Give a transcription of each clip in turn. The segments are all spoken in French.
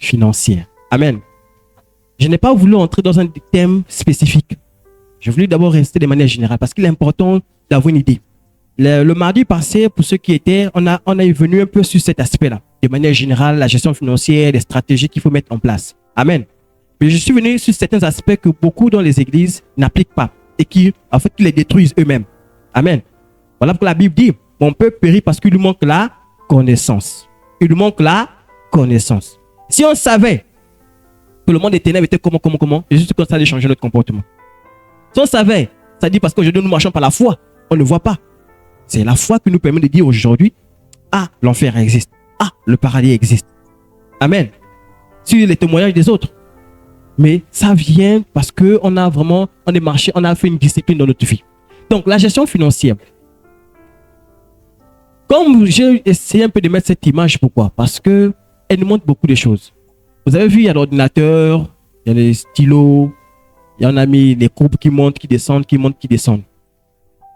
financière. Amen. Je n'ai pas voulu entrer dans un thème spécifique. Je voulais d'abord rester de manière générale parce qu'il est important d'avoir une idée. Le mardi passé, pour ceux qui étaient, on est venu un peu sur cet aspect-là. De manière générale, la gestion financière, les stratégies qu'il faut mettre en place. Amen. Mais je suis venu sur certains aspects que beaucoup dans les églises n'appliquent pas et qui, en fait, les détruisent eux-mêmes. Amen. Voilà pourquoi la Bible dit, mon peuple périt parce qu'il lui manque la connaissance. Il lui manque la connaissance. Si on savait que le monde des ténèbres était comment, Jésus commence à changer notre comportement. Si on savait, ça dit parce qu'aujourd'hui nous marchons par la foi, on ne voit pas. C'est la foi qui nous permet de dire aujourd'hui, ah, l'enfer existe, ah, le paradis existe. Amen. Sur les témoignages des autres. Mais ça vient parce qu'on a vraiment, on est marché, on a fait une discipline dans notre vie. Donc la gestion financière. Comme j'ai essayé un peu de mettre cette image, pourquoi? Parce qu'elle nous montre beaucoup de choses. Vous avez vu, il y a l'ordinateur, il y a les stylos, il y en a mis les courbes qui montent, qui descendent, qui montent, qui descendent.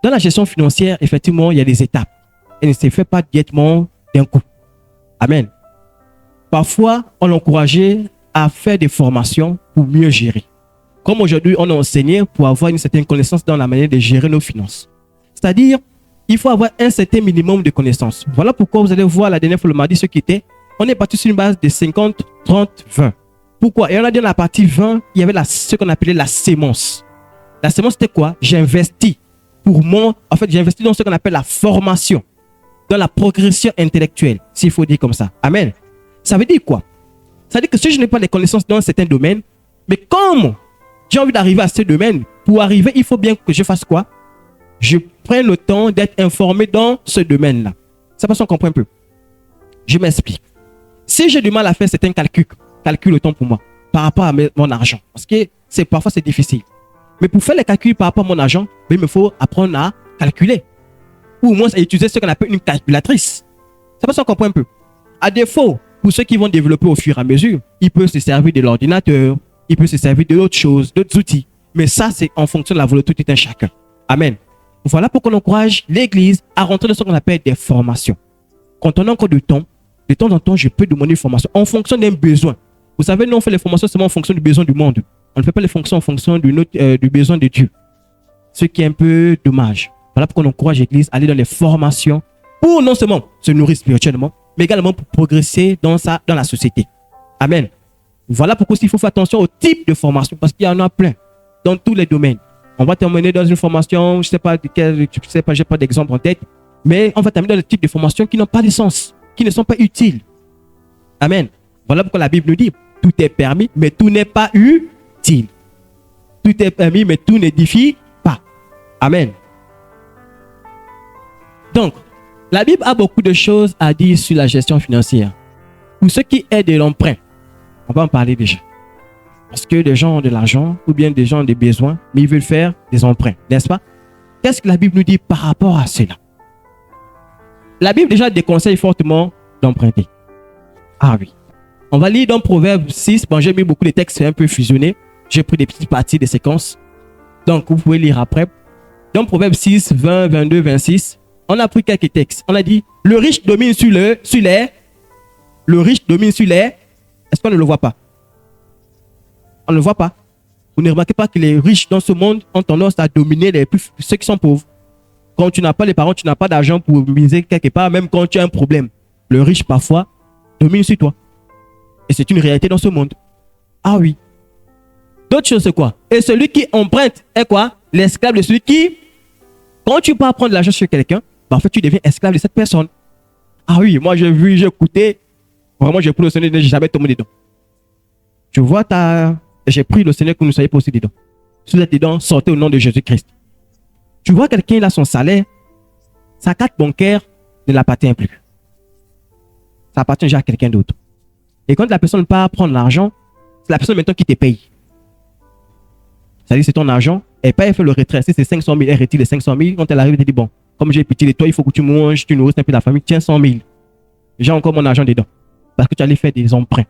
Dans la gestion financière, effectivement, il y a des étapes. Elle ne se fait pas directement d'un coup. Amen. Parfois, on l'encourageait à faire des formations pour mieux gérer. Comme aujourd'hui, on a enseigné pour avoir une certaine connaissance dans la manière de gérer nos finances. C'est-à-dire, il faut avoir un certain minimum de connaissances. Voilà pourquoi vous allez voir la dernière fois le mardi ce qui était. On est parti sur une base de 50, 30, 20. Pourquoi? Et on a dit dans la partie 20, il y avait ce qu'on appelait la sémence. La sémence, c'était quoi? J'investis j'investis dans ce qu'on appelle la formation, dans la progression intellectuelle, s'il faut dire comme ça. Amen. Ça veut dire quoi? Ça veut dire que si je n'ai pas les connaissances dans certains domaines, mais comme j'ai envie d'arriver à ce domaine, pour arriver, il faut bien que je fasse quoi? Je prenne le temps d'être informé dans ce domaine-là. Ça passe, on comprend un peu. Je m'explique. Si j'ai du mal à faire certains calcul le temps pour moi, par rapport à mon argent, parce que parfois c'est difficile. Mais pour faire les calculs par rapport à mon argent, il me faut apprendre à calculer. Ou au moins à utiliser ce qu'on appelle une calculatrice. Ça passe, on comprend un peu. À défaut, pour ceux qui vont développer au fur et à mesure, ils peuvent se servir de l'ordinateur, ils peuvent se servir d'autres choses, d'autres outils. Mais ça, c'est en fonction de la volonté de tout un chacun. Amen. Voilà pourquoi on encourage l'Église à rentrer dans ce qu'on appelle des formations. Quand on a encore du temps, de temps en temps, je peux demander une formation en fonction d'un besoin. Vous savez, nous, on fait les formations seulement en fonction du besoin du monde. On ne fait pas les fonctions en fonction du besoin de Dieu. Ce qui est un peu dommage. Voilà pourquoi on encourage l'Église à aller dans les formations pour non seulement se nourrir spirituellement, mais également pour progresser dans la société. Amen. Voilà pourquoi il faut faire attention au type de formation, parce qu'il y en a plein dans tous les domaines. On va t'emmener dans une formation, je ne sais pas, j'ai pas d'exemple en tête, mais on va t'amener dans le type de formation qui n'ont pas de sens, qui ne sont pas utiles. Amen. Voilà pourquoi la Bible nous dit, tout est permis, mais tout n'est pas utile. Tout est permis, mais tout n'édifie pas. Amen. Donc, la Bible a beaucoup de choses à dire sur la gestion financière. Pour ceux qui aident de l'emprunt, on va en parler déjà. Parce que des gens ont de l'argent ou bien des gens ont des besoins, mais ils veulent faire des emprunts, n'est-ce pas? Qu'est-ce que la Bible nous dit par rapport à cela? La Bible déjà déconseille fortement d'emprunter. Ah oui. On va lire dans Proverbe 6. Bon, j'ai mis beaucoup de textes un peu fusionnés. J'ai pris des petites parties des séquences. Donc, vous pouvez lire après. Dans Proverbe 6, 20, 22, 26, on a pris quelques textes. On a dit, le riche domine sur les. Le riche domine sur les. Est-ce qu'on ne le voit pas? On ne le voit pas. Vous ne remarquez pas que les riches dans ce monde ont tendance à dominer ceux qui sont pauvres. Quand tu n'as pas les parents, tu n'as pas d'argent pour miser quelque part, même quand tu as un problème. Le riche, parfois, domine sur toi. Et c'est une réalité dans ce monde. Ah oui. D'autres choses, c'est quoi? Et celui qui emprunte est quoi? L'esclave de celui qui... Quand tu pars prendre de l'argent sur quelqu'un, en fait, tu deviens esclave de cette personne. Ah oui, moi j'ai vu, j'ai écouté. Vraiment, j'ai pris le Seigneur, j'ai jamais tombé dedans. Tu vois, j'ai pris le Seigneur que vous ne soyez pas aussi dedans. Si vous êtes dedans, sortez au nom de Jésus-Christ. Tu vois, quelqu'un, il a son salaire, sa carte bancaire ne l'appartient plus. Ça appartient déjà à quelqu'un d'autre. Et quand la personne part prendre l'argent, c'est la personne maintenant qui te paye. C'est-à-dire c'est ton argent, elle paye, elle fait le retrait. Si c'est 500 000, elle retire les 500 000. Quand elle arrive, elle dit, bon, comme j'ai pitié de toi, il faut que tu manges, tu nourrisses un peu la famille, tiens 100 000. J'ai encore mon argent dedans. Parce que tu allais faire des emprunts.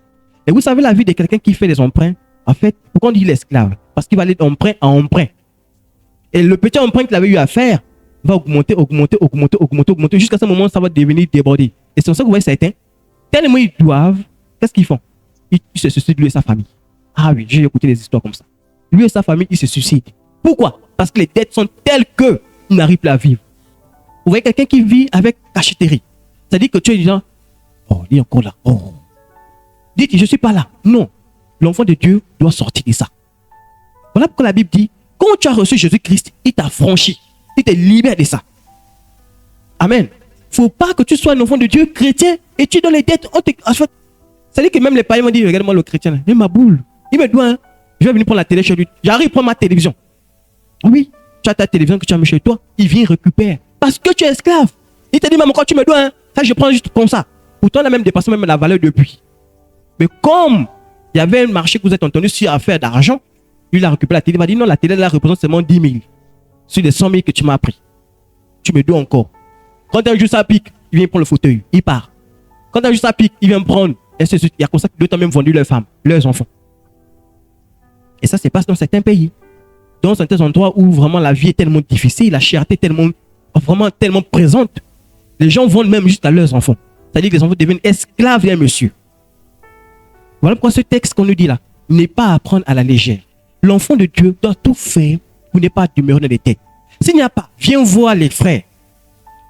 Et vous savez la vie de quelqu'un qui fait des emprunts, en fait, pourquoi on dit l'esclave? Parce qu'il va aller d'emprunt en emprunt. Et le petit emprunt qu'il avait eu à faire va augmenter, jusqu'à ce moment où ça va devenir débordé. Et c'est pour ça que vous voyez certains, tellement ils doivent, qu'est-ce qu'ils font? il se suicide, lui et sa famille. Ah oui, j'ai écouté des histoires comme ça. Lui et sa famille, ils se suicident. Pourquoi? Parce que les dettes sont telles qu'il n'arrive plus à vivre. Vous voyez quelqu'un qui vit avec cachetterie. C'est-à-dire que tu es disant, oh, il est encore là. Oh. Dites, je ne suis pas là. Non. L'enfant de Dieu doit sortir de ça. Voilà pourquoi la Bible dit, quand tu as reçu Jésus-Christ, il t'a franchi. Il te libère de ça. Amen. Il ne faut pas que tu sois un enfant de Dieu chrétien et tu es dans les dettes. C'est-à-dire que même les païens m'ont dit, regarde-moi le chrétien. Mais ma boule, il me doit, hein. Je vais venir prendre la télé chez lui. J'arrive prendre ma télévision. Oui, tu as ta télévision que tu as mis chez toi. Il vient récupérer. Parce que tu es esclave. Il te dit, maman, quand tu me dois, hein, ça je prends juste comme ça. Pourtant, on a même dépassé même la valeur depuis. Mais comme il y avait un marché que vous êtes entendu sur affaire d'argent, lui, il a récupéré la télé. Il va dire, non, la télé, là, représente seulement 10 000. Sur les 100 000 que tu m'as pris. Tu me dois encore. Quand un jour ça pique, il vient prendre le fauteuil. Il part. Quand un jour ça pique, il vient me prendre. Et c'est il y a comme ça que d'autres ont même vendu leurs femmes, leurs enfants. Et ça se passe dans certains pays. Dans certains endroits où vraiment la vie est tellement difficile, la cherté tellement, vraiment tellement présente. Les gens vendent même juste à leurs enfants. C'est-à-dire que les enfants deviennent esclaves d'un monsieur. Voilà pourquoi ce texte qu'on nous dit là n'est pas à prendre à la légère. L'enfant de Dieu doit tout faire pour ne pas demeurer dans les dettes. S'il n'y a pas, viens voir les frères.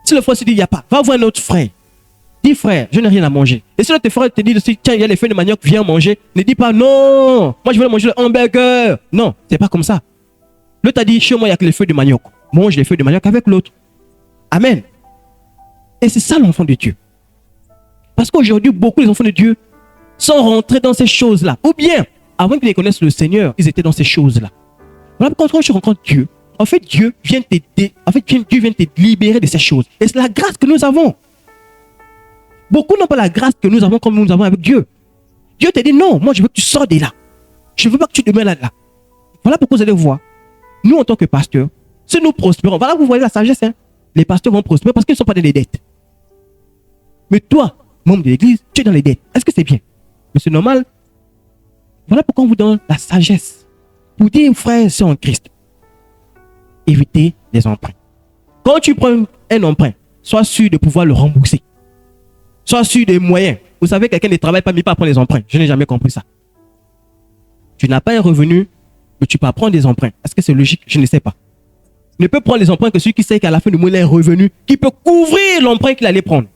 Si le frère se dit il n'y a pas, va voir notre frère. Dis frère, je n'ai rien à manger. Et si notre frère te dit tiens, il y a les feuilles de manioc, viens manger. Ne dis pas non, moi je veux manger le hamburger. Non, c'est pas comme ça. L'autre a dit chez moi il n'y a que les feuilles de manioc. Mange les feuilles de manioc avec l'autre. Amen. Et c'est ça l'enfant de Dieu. Parce qu'aujourd'hui, beaucoup des enfants de Dieu sont rentrés dans ces choses-là. Ou bien, avant qu'ils connaissent le Seigneur, ils étaient dans ces choses-là. Voilà pourquoi quand tu rencontres Dieu, en fait, Dieu vient t'aider. En fait, Dieu vient te libérer de ces choses. Et c'est la grâce que nous avons. Beaucoup n'ont pas la grâce que nous avons comme nous avons avec Dieu. Dieu te dit non, moi je veux que tu sors de là. Je ne veux pas que tu demeures là. Voilà pourquoi vous allez voir. Nous, en tant que pasteurs, si nous prospérons, voilà, vous voyez la sagesse, hein? Les pasteurs vont prospérer parce qu'ils ne sont pas dans les dettes. Mais toi, membre de l'église, tu es dans les dettes. Est-ce que c'est bien? Mais c'est normal. Voilà pourquoi on vous donne la sagesse. Pour dire, frères et sœurs en Christ, évitez les emprunts. Quand tu prends un emprunt, sois sûr de pouvoir le rembourser. Sois sûr des moyens. Vous savez, quelqu'un ne travaille pas, mais pas prendre les emprunts. Je n'ai jamais compris ça. Tu n'as pas un revenu, mais tu peux prendre des emprunts. Est-ce que c'est logique? Je ne sais pas. Ne peut prendre les emprunts que celui qui sait qu'à la fin du mois, il a un revenu qui peut couvrir l'emprunt qu'il allait prendre.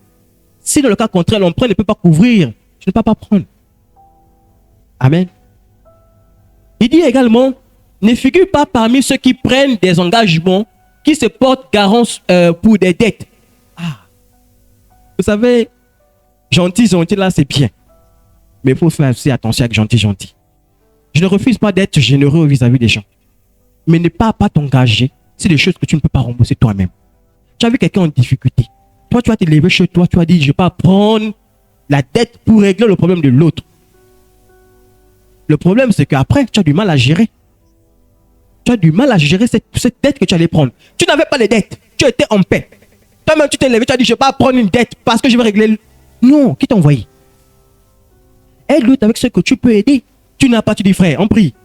Si dans le cas contraire, l'emprunt ne peut pas couvrir, tu ne peux pas prendre. Amen. Il dit également, ne figure pas parmi ceux qui prennent des engagements, qui se portent garant pour des dettes. Ah. Vous savez, gentil là, c'est bien. Mais il faut faire aussi attention avec gentil. Je ne refuse pas d'être généreux vis-à-vis des gens. Mais ne pas t'engager, c'est des choses que tu ne peux pas rembourser toi-même. Tu as vu quelqu'un en difficulté. Toi, tu vas te lever chez toi, tu vas dire, je ne vais pas prendre la dette pour régler le problème de l'autre. Le problème, c'est qu'après, tu as du mal à gérer. Tu as du mal à gérer cette dette que tu allais prendre. Tu n'avais pas les dettes. Tu étais en paix. Toi-même, tu t'es levé, tu as dit, je ne vais pas prendre une dette parce que je vais régler. Non, qui t'a envoyé? Aide-l'autre avec ce que tu peux aider. Tu n'as pas, tu dis, frère, on prie.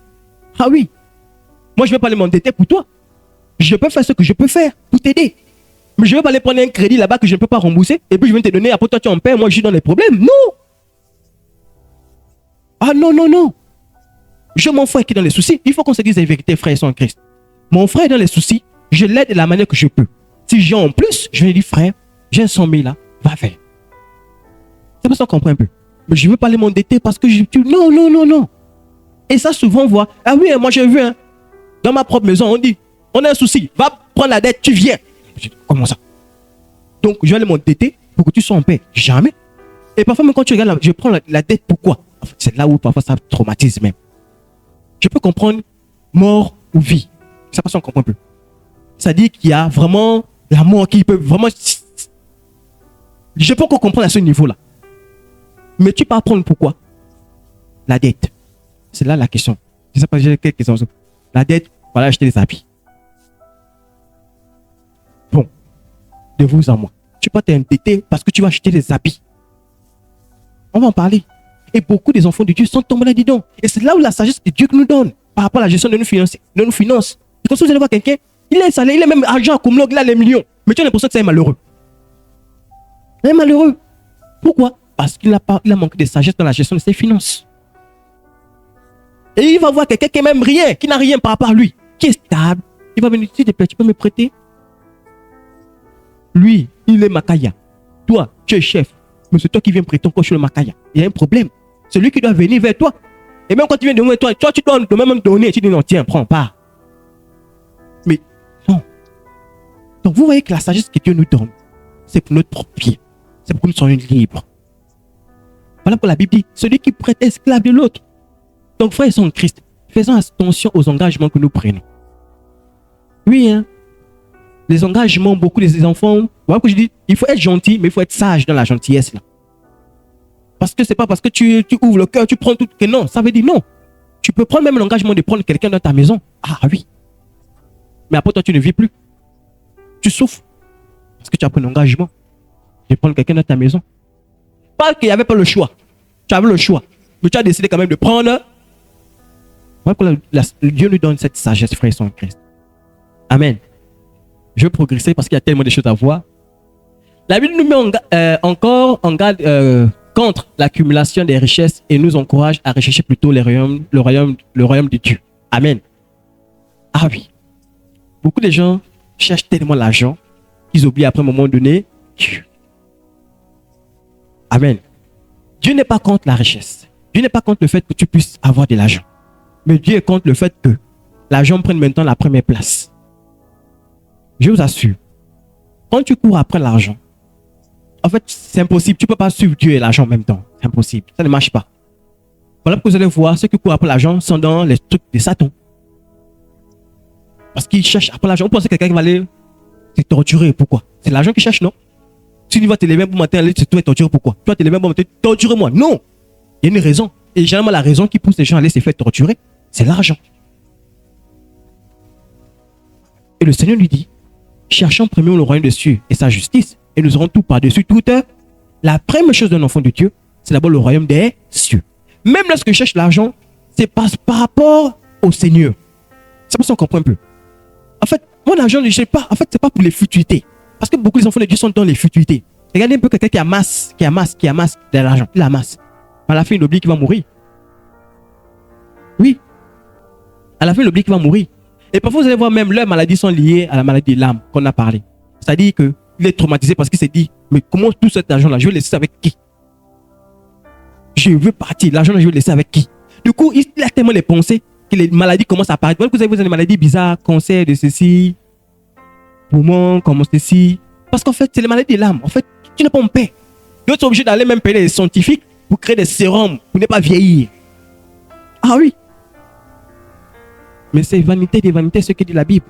Ah oui. Moi, je ne vais pas aller m'endetter pour toi. Je peux faire ce que je peux faire pour t'aider. Mais je ne vais pas aller prendre un crédit là-bas que je ne peux pas rembourser. Et puis, je vais te donner, après toi, tu en paies. Moi, je suis dans les problèmes. Non. Ah non. Je m'en fous qui est dans les soucis. Il faut qu'on se dise la vérité, frère et sœurs en Christ. Mon frère est dans les soucis. Je l'aide de la manière que je peux. Si j'ai en plus, je vais lui dire, frère, j'ai 100 000 là, va faire. C'est pas ça qu'on comprend un peu. Mais je ne veux pas aller m'endetter parce que je... Non. Et ça, souvent, on voit. Ah oui, moi j'ai vu, hein, dans ma propre maison, on dit, on a un souci, va prendre la dette, tu viens. Je dis, comment ça? Donc, je vais aller m'endetter pour que tu sois en paix. Jamais. Et parfois, même quand tu regardes, je prends la dette, pourquoi? En fait, c'est là où parfois ça traumatise même. Je peux comprendre mort ou vie. Ça passe, on comprend un peu. C'est-à-dire qu'il y a vraiment la mort qui peut vraiment... Je peux qu'on comprenne à ce niveau-là. Mais tu peux apprendre pourquoi? La dette. C'est là la question. Je ne sais pas, j'ai quelques questions. La dette, voilà, acheter des habits. Bon, de vous à moi. Tu peux t'endetter parce que tu vas acheter des habits. On va en parler. Et beaucoup des enfants de Dieu sont tombés là-dedans. Et c'est là où la sagesse de Dieu nous donne par rapport à la gestion de nos finances. Et comme ça, vous allez voir quelqu'un, il a un salaire, il a même argent accumulé, il a les millions. Mais tu as l'impression que c'est un malheureux. Un malheureux. Pourquoi? Parce qu'il a manqué de sagesse dans la gestion de ses finances. Et il va voir quelqu'un qui n'a même rien, qui n'a rien par rapport à lui, qui est stable. Il va venir, s'il te plaît, tu peux me prêter? Lui, il est Makaya. Toi, tu es chef. Mais c'est toi qui viens prêter encore sur le Makaya. Il y a un problème. C'est lui qui doit venir vers toi. Et même quand tu viens de vers toi, tu dois même donner. Tu dis non, tiens, prends, pas. Mais non. Donc vous voyez que la sagesse que Dieu nous donne, c'est pour notre propre bien. C'est pour que nous soyons libres. Voilà pourquoi la Bible dit, celui qui prête est esclave de l'autre. Donc frères et sœurs en Christ, faisons attention aux engagements que nous prenons. Oui, hein. Les engagements, beaucoup des enfants, voilà que je dis, il faut être gentil, mais il faut être sage dans la gentillesse là. Parce que c'est pas parce que tu ouvres le cœur, tu prends tout, que non, ça veut dire non. Tu peux prendre même l'engagement de prendre quelqu'un dans ta maison. Ah oui. Mais après toi, tu ne vis plus. Tu souffres. Parce que tu as pris un engagement de prendre quelqu'un dans ta maison. Pas qu'il n'y avait pas le choix. Tu avais le choix. Mais tu as décidé quand même de prendre. Voilà que Dieu nous donne cette sagesse, frères et sœurs en Christ. Amen. Je vais progresser parce qu'il y a tellement de choses à voir. La Bible nous met encore en garde contre l'accumulation des richesses et nous encourage à rechercher plutôt le royaume de Dieu. Amen. Ah oui. Beaucoup de gens cherchent tellement l'argent qu'ils oublient après un moment donné Dieu. Amen. Dieu n'est pas contre la richesse. Dieu n'est pas contre le fait que tu puisses avoir de l'argent. Mais Dieu est contre le fait que l'argent prenne maintenant la première place. Je vous assure, quand tu cours après l'argent, en fait, c'est impossible. Tu ne peux pas suivre Dieu et l'argent en même temps. C'est impossible. Ça ne marche pas. Voilà pourquoi vous allez voir, ceux qui courent après l'argent sont dans les trucs de Satan. Parce qu'ils cherchent après l'argent. Vous pensez que quelqu'un va aller te torturer. Pourquoi? C'est l'argent qu'il cherche, non? Si tu vas te lever un bon matin, tu vas te torturer. Pourquoi? Tu vas te lever un bon matin, torture-moi. Non! Il y a une raison. Et généralement, la raison qui pousse les gens à aller se faire torturer, c'est l'argent. Et le Seigneur lui dit, cherchons premièrement le royaume des cieux et sa justice, et nous aurons tout par-dessus toute. La première chose d'un enfant de Dieu, c'est d'abord le royaume des cieux. Même lorsque je cherche l'argent, c'est par rapport au Seigneur. C'est pour ça qu'on comprend un peu. En fait, mon argent, je ne sais pas. En fait, c'est pas pour les futilités. Parce que beaucoup des enfants de Dieu sont dans les futilités. Regardez un peu quelqu'un qui amasse de l'argent. Il amasse. À la fin, il oublie qu'il va mourir. Oui. À la fin, il oublie qu'il va mourir. Et parfois, vous allez voir même leurs maladies sont liées à la maladie de l'âme qu'on a parlé. C'est-à-dire qu'il est traumatisé parce qu'il s'est dit, mais comment tout cet argent-là, je vais le laisser avec qui? Je veux partir. L'argent, je vais le laisser avec qui? Du coup, il a tellement les pensées que les maladies commencent à apparaître. Vous avez des maladies bizarres, cancer de ceci, poumon, comme ceci. Parce qu'en fait, c'est les maladies de l'âme. En fait, tu n'es pas en paix. D'autres sont obligés d'aller même payer les scientifiques pour créer des sérums pour ne pas vieillir. Ah oui. Mais c'est vanité des vanités, ce que dit la Bible.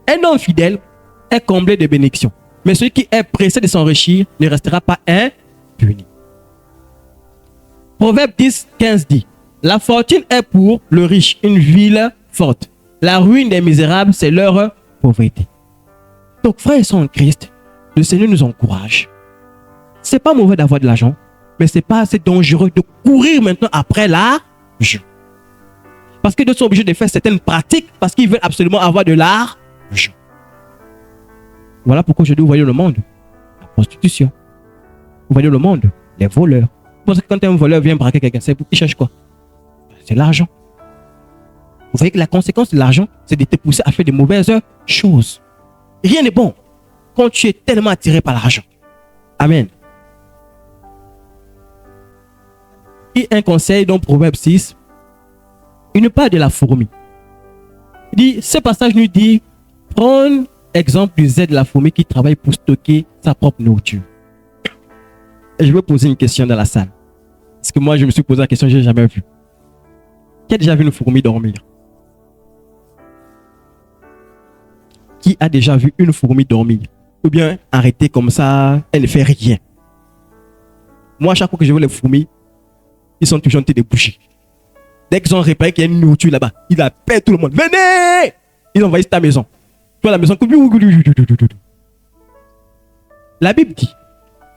Un homme fidèle est comblé de bénédictions. Mais celui qui est pressé de s'enrichir ne restera pas impuni. Proverbe 10, 15 dit, la fortune est pour le riche une ville forte. La ruine des misérables, c'est leur pauvreté. Donc, frères et sœurs en Christ, le Seigneur nous encourage. C'est pas mauvais d'avoir de l'argent, mais c'est pas assez dangereux de courir maintenant après l'argent. Parce que d'autres sont obligés de faire certaines pratiques parce qu'ils veulent absolument avoir de l'argent. Voilà pourquoi aujourd'hui vous voyez le monde. La prostitution. Vous voyez le monde. Les voleurs. Parce que quand un voleur vient braquer quelqu'un, c'est pour qu'il cherche quoi? C'est l'argent. Vous voyez que la conséquence de l'argent, c'est de te pousser à faire de mauvaises choses. Rien n'est bon quand tu es tellement attiré par l'argent. Amen. Et un conseil dans Proverbe 6, une part de la fourmi. Il dit, ce passage nous dit, prends exemple du zèle de la fourmi qui travaille pour stocker sa propre nourriture. Et je vais poser une question dans la salle. Parce que moi, je me suis posé la question, je n'ai jamais vu. Qui a déjà vu une fourmi dormir? Qui a déjà vu une fourmi dormir? Ou bien arrêter comme ça, elle ne fait rien. Moi, à chaque fois que je vois les fourmis, ils sont toujours en train de bouger. Dès qu'ils ont repéré qu'il y a une nourriture là-bas, ils appellent tout le monde. Venez! Ils envahissent ta maison. Toi, la maison. La Bible dit,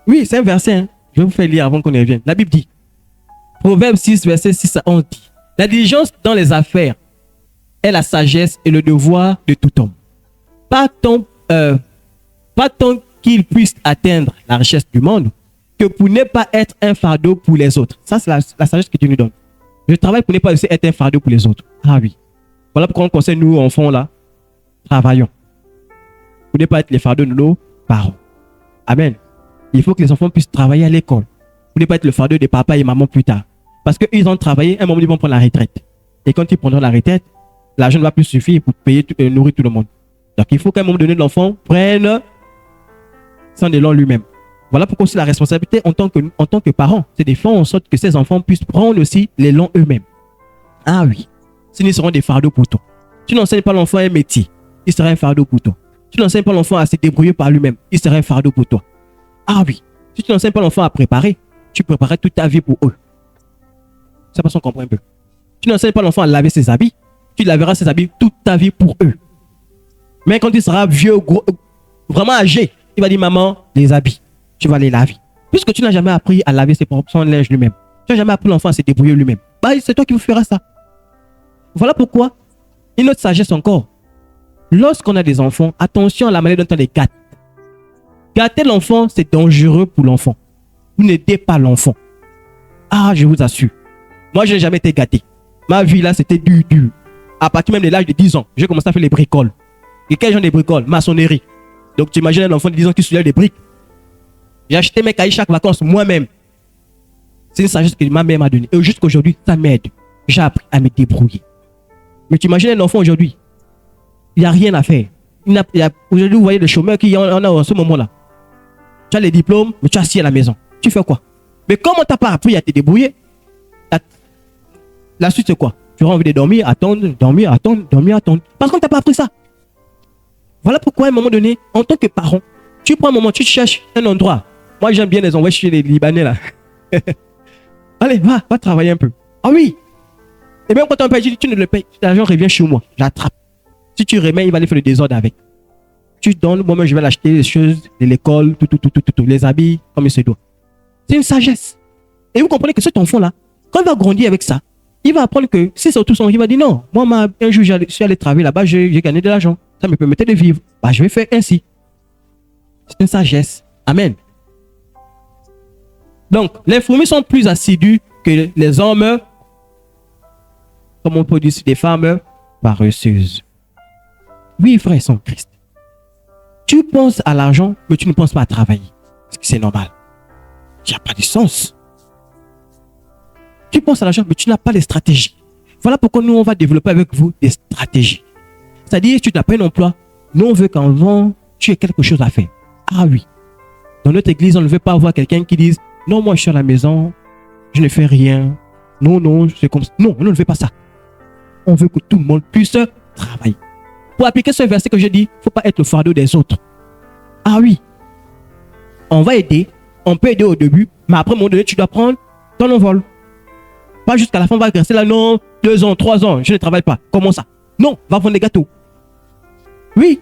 oui, c'est un verset, hein. Je vais vous faire lire avant qu'on y revienne. La Bible dit, Proverbe 6, verset 6 à 11 dit, la diligence dans les affaires est la sagesse et le devoir de tout homme. Pas tant qu'il puisse atteindre la richesse du monde que pour ne pas être un fardeau pour les autres. Ça, c'est la sagesse que Dieu nous donne. Je travaille pour ne pas laisser être un fardeau pour les autres. Ah oui. Voilà pourquoi on conseille, nous, enfants, là, travaillons. Pour ne pas être les fardeaux de nos parents. Amen. Il faut que les enfants puissent travailler à l'école. Pour ne pas être le fardeau des papas et maman plus tard. Parce qu'ils ont travaillé, à un moment, ils vont prendre la retraite. Et quand ils prendront la retraite, l'argent ne va plus suffire pour payer, nourrir tout le monde. Donc, il faut qu'à un moment donné, l'enfant prenne soin de lui-même. Voilà pourquoi c'est la responsabilité en tant que parent. C'est de faire en sorte que ces enfants puissent prendre aussi l'élan eux-mêmes. Ah oui. Sinon, ils seront des fardeaux pour toi. Tu n'enseignes pas l'enfant un métier, il sera un fardeau pour toi. Tu n'enseignes pas l'enfant à se débrouiller par lui-même, il sera un fardeau pour toi. Ah oui. Si tu n'enseignes pas l'enfant à préparer, tu prépareras toute ta vie pour eux. C'est pas ça qu'on comprend un peu. Tu n'enseignes pas l'enfant à laver ses habits, tu laveras ses habits toute ta vie pour eux. Mais quand il sera vieux, gros, vraiment âgé, il va dire, maman, les habits, tu vas les laver. Puisque tu n'as jamais appris à laver son linge lui-même. Tu n'as jamais appris l'enfant à se débrouiller lui-même. Bah, c'est toi qui vous feras ça. Voilà pourquoi, une autre sagesse encore. Lorsqu'on a des enfants, attention à la manière dont on les gâte. Gâter l'enfant, c'est dangereux pour l'enfant. Vous n'aidez pas l'enfant. Ah, je vous assure. Moi, je n'ai jamais été gâté. Ma vie là, c'était dur. À partir même de l'âge de 10 ans, j'ai commencé à faire les bricoles. Et quel genre de bricoles? Maçonnerie. Donc, tu imagines un enfant de 10 ans qui soulève des briques. J'ai acheté mes cahiers chaque vacances moi-même. C'est une sagesse que ma mère m'a donnée. Et jusqu'à aujourd'hui, ça m'aide. J'ai appris à me débrouiller. Mais tu imagines un enfant aujourd'hui, il n'y a rien à faire. Aujourd'hui, vous voyez le chômeur qu'il y en a en ce moment-là. Tu as les diplômes, mais tu es assis à la maison. Tu fais quoi? Mais comment tu n'as pas appris à te débrouiller? La suite, c'est quoi? Tu auras envie de dormir, attendre. Parce qu'on ne t'a pas appris ça. Voilà pourquoi, à un moment donné, en tant que parent, tu prends un moment, tu cherches un endroit. Moi, j'aime bien les envoyer chez les Libanais, là. Allez, va travailler un peu. Ah oui. Et même quand on paye, tu ne le payes. L'argent revient chez moi. J'attrape. Si tu remets, il va aller faire le désordre avec. Tu donnes, moi-même, je vais l'acheter, les choses de l'école, tout, les habits, comme il se doit. C'est une sagesse. Et vous comprenez que cet enfant-là, quand il va grandir avec ça, il va apprendre que si c'est tout son, il va dire non, moi, un jour, je suis allé travailler là-bas, j'ai gagné de l'argent. Ça me permettait de vivre. Bah, je vais faire ainsi. C'est une sagesse. Amen. Donc, les fourmis sont plus assidues que les hommes, comme on peut dire, des femmes paresseuses. Oui, frère, sans Christ. Tu penses à l'argent, mais tu ne penses pas à travailler. Parce que c'est normal. Il n'y a pas de sens. Tu penses à l'argent, mais tu n'as pas de stratégie. Voilà pourquoi nous, on va développer avec vous des stratégies. C'est-à-dire, tu n'as pas un emploi. Nous, on veut qu'avant, tu aies quelque chose à faire. Ah oui. Dans notre église, on ne veut pas avoir quelqu'un qui dise, non, moi, je suis à la maison, je ne fais rien. Non, c'est comme ça. Non, on ne veut pas ça. On veut que tout le monde puisse travailler. Pour appliquer ce verset que je dis, il ne faut pas être le fardeau des autres. Ah oui. On va aider. On peut aider au début, mais après, à un moment donné, tu dois prendre ton envol. Pas jusqu'à la fin, on va rester là, non, 2 ans, 3 ans, je ne travaille pas. Comment ça? Non, va vendre des gâteaux. Oui.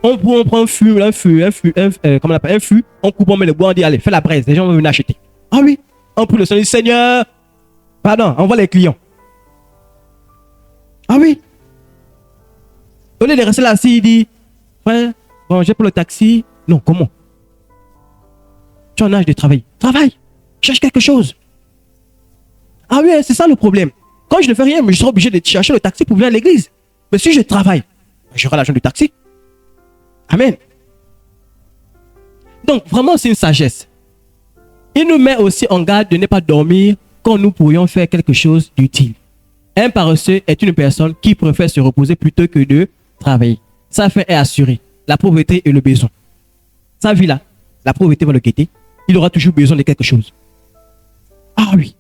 On prend un fût, comment on appelle, un fût, on coupe, on met le bois, on dit, allez, fais la braise, les gens vont venir acheter. Ah oui. On prie le Seigneur, Seigneur, pardon, on voit les clients. Ah oui. Au lieu de rester là assis, il dit, frère, bon, j'ai pour le taxi. Non, comment? Tu es en âge de travailler. Travaille. Cherche quelque chose. Ah oui, c'est ça le problème. Quand je ne fais rien, mais je serai obligé de chercher le taxi pour venir à l'église. Mais si je travaille, j'aurai l'argent du taxi. Amen. Donc, vraiment, c'est une sagesse. Il nous met aussi en garde de ne pas dormir quand nous pourrions faire quelque chose d'utile. Un paresseux est une personne qui préfère se reposer plutôt que de travailler. Sa fin est assurée. La pauvreté et le besoin. Sa vie là, la pauvreté va le guetter. Il aura toujours besoin de quelque chose. Ah oui.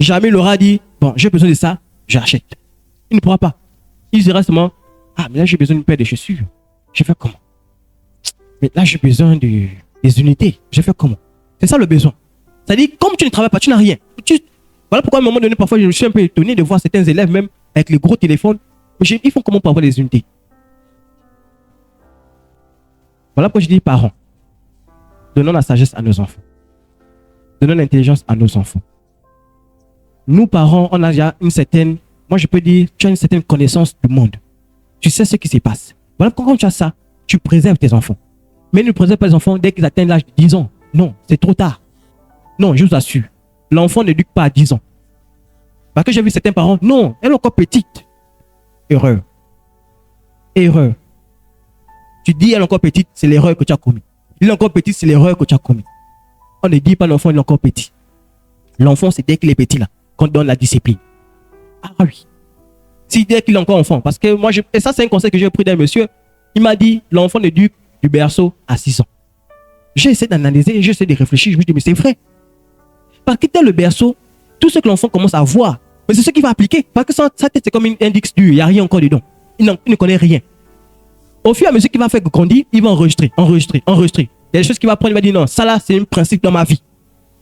Jamais il aura dit, bon, j'ai besoin de ça, j'achète. Il ne pourra pas. Il dira seulement, ah, mais là j'ai besoin d'une paire de chaussures. Je fais comment? Mais là j'ai besoin des unités. Je fais comment? C'est ça le besoin. C'est-à-dire, comme tu ne travailles pas, tu n'as rien. Voilà pourquoi à un moment donné, parfois je suis un peu étonné de voir certains élèves, même avec les gros téléphones. Mais ils font comment pour avoir des unités? Voilà pourquoi je dis parents. Donnons la sagesse à nos enfants. Donnons l'intelligence à nos enfants. Nous, parents, on a déjà une certaine, moi je peux dire, tu as une certaine connaissance du monde. Tu sais ce qui se passe. Voilà pourquoi quand tu as ça, tu préserves tes enfants. Mais ne préserve pas les enfants dès qu'ils atteignent l'âge de 10 ans. Non, c'est trop tard. Non, je vous assure. L'enfant n'éduque pas à 10 ans. Parce que j'ai vu certains parents, non, elle est encore petite. Erreur. Erreur. Tu dis elle est encore petite, c'est l'erreur que tu as commis. Il est encore petit, c'est l'erreur que tu as commis. On ne dit pas l'enfant il est encore petit. L'enfant, c'est dès qu'il est petit là, qu'on donne la discipline. Ah oui. Si dès qu'il est encore enfant, parce que moi, et ça c'est un conseil que j'ai pris d'un monsieur, il m'a dit, l'enfant ne du berceau à 6 ans. J'ai essayé d'analyser, j'ai essayé de réfléchir, je me dis, mais c'est vrai. Parce que dès le berceau, tout ce que l'enfant commence à voir, mais c'est ce qu'il va appliquer. Parce que sa tête, c'est comme un index dur, il n'y a rien encore dedans. Il ne connaît rien. Au fur et à mesure qu'il va faire grandir, il va enregistrer. Il y a des choses qu'il va prendre, il va dire, non, ça là, c'est un principe dans ma vie.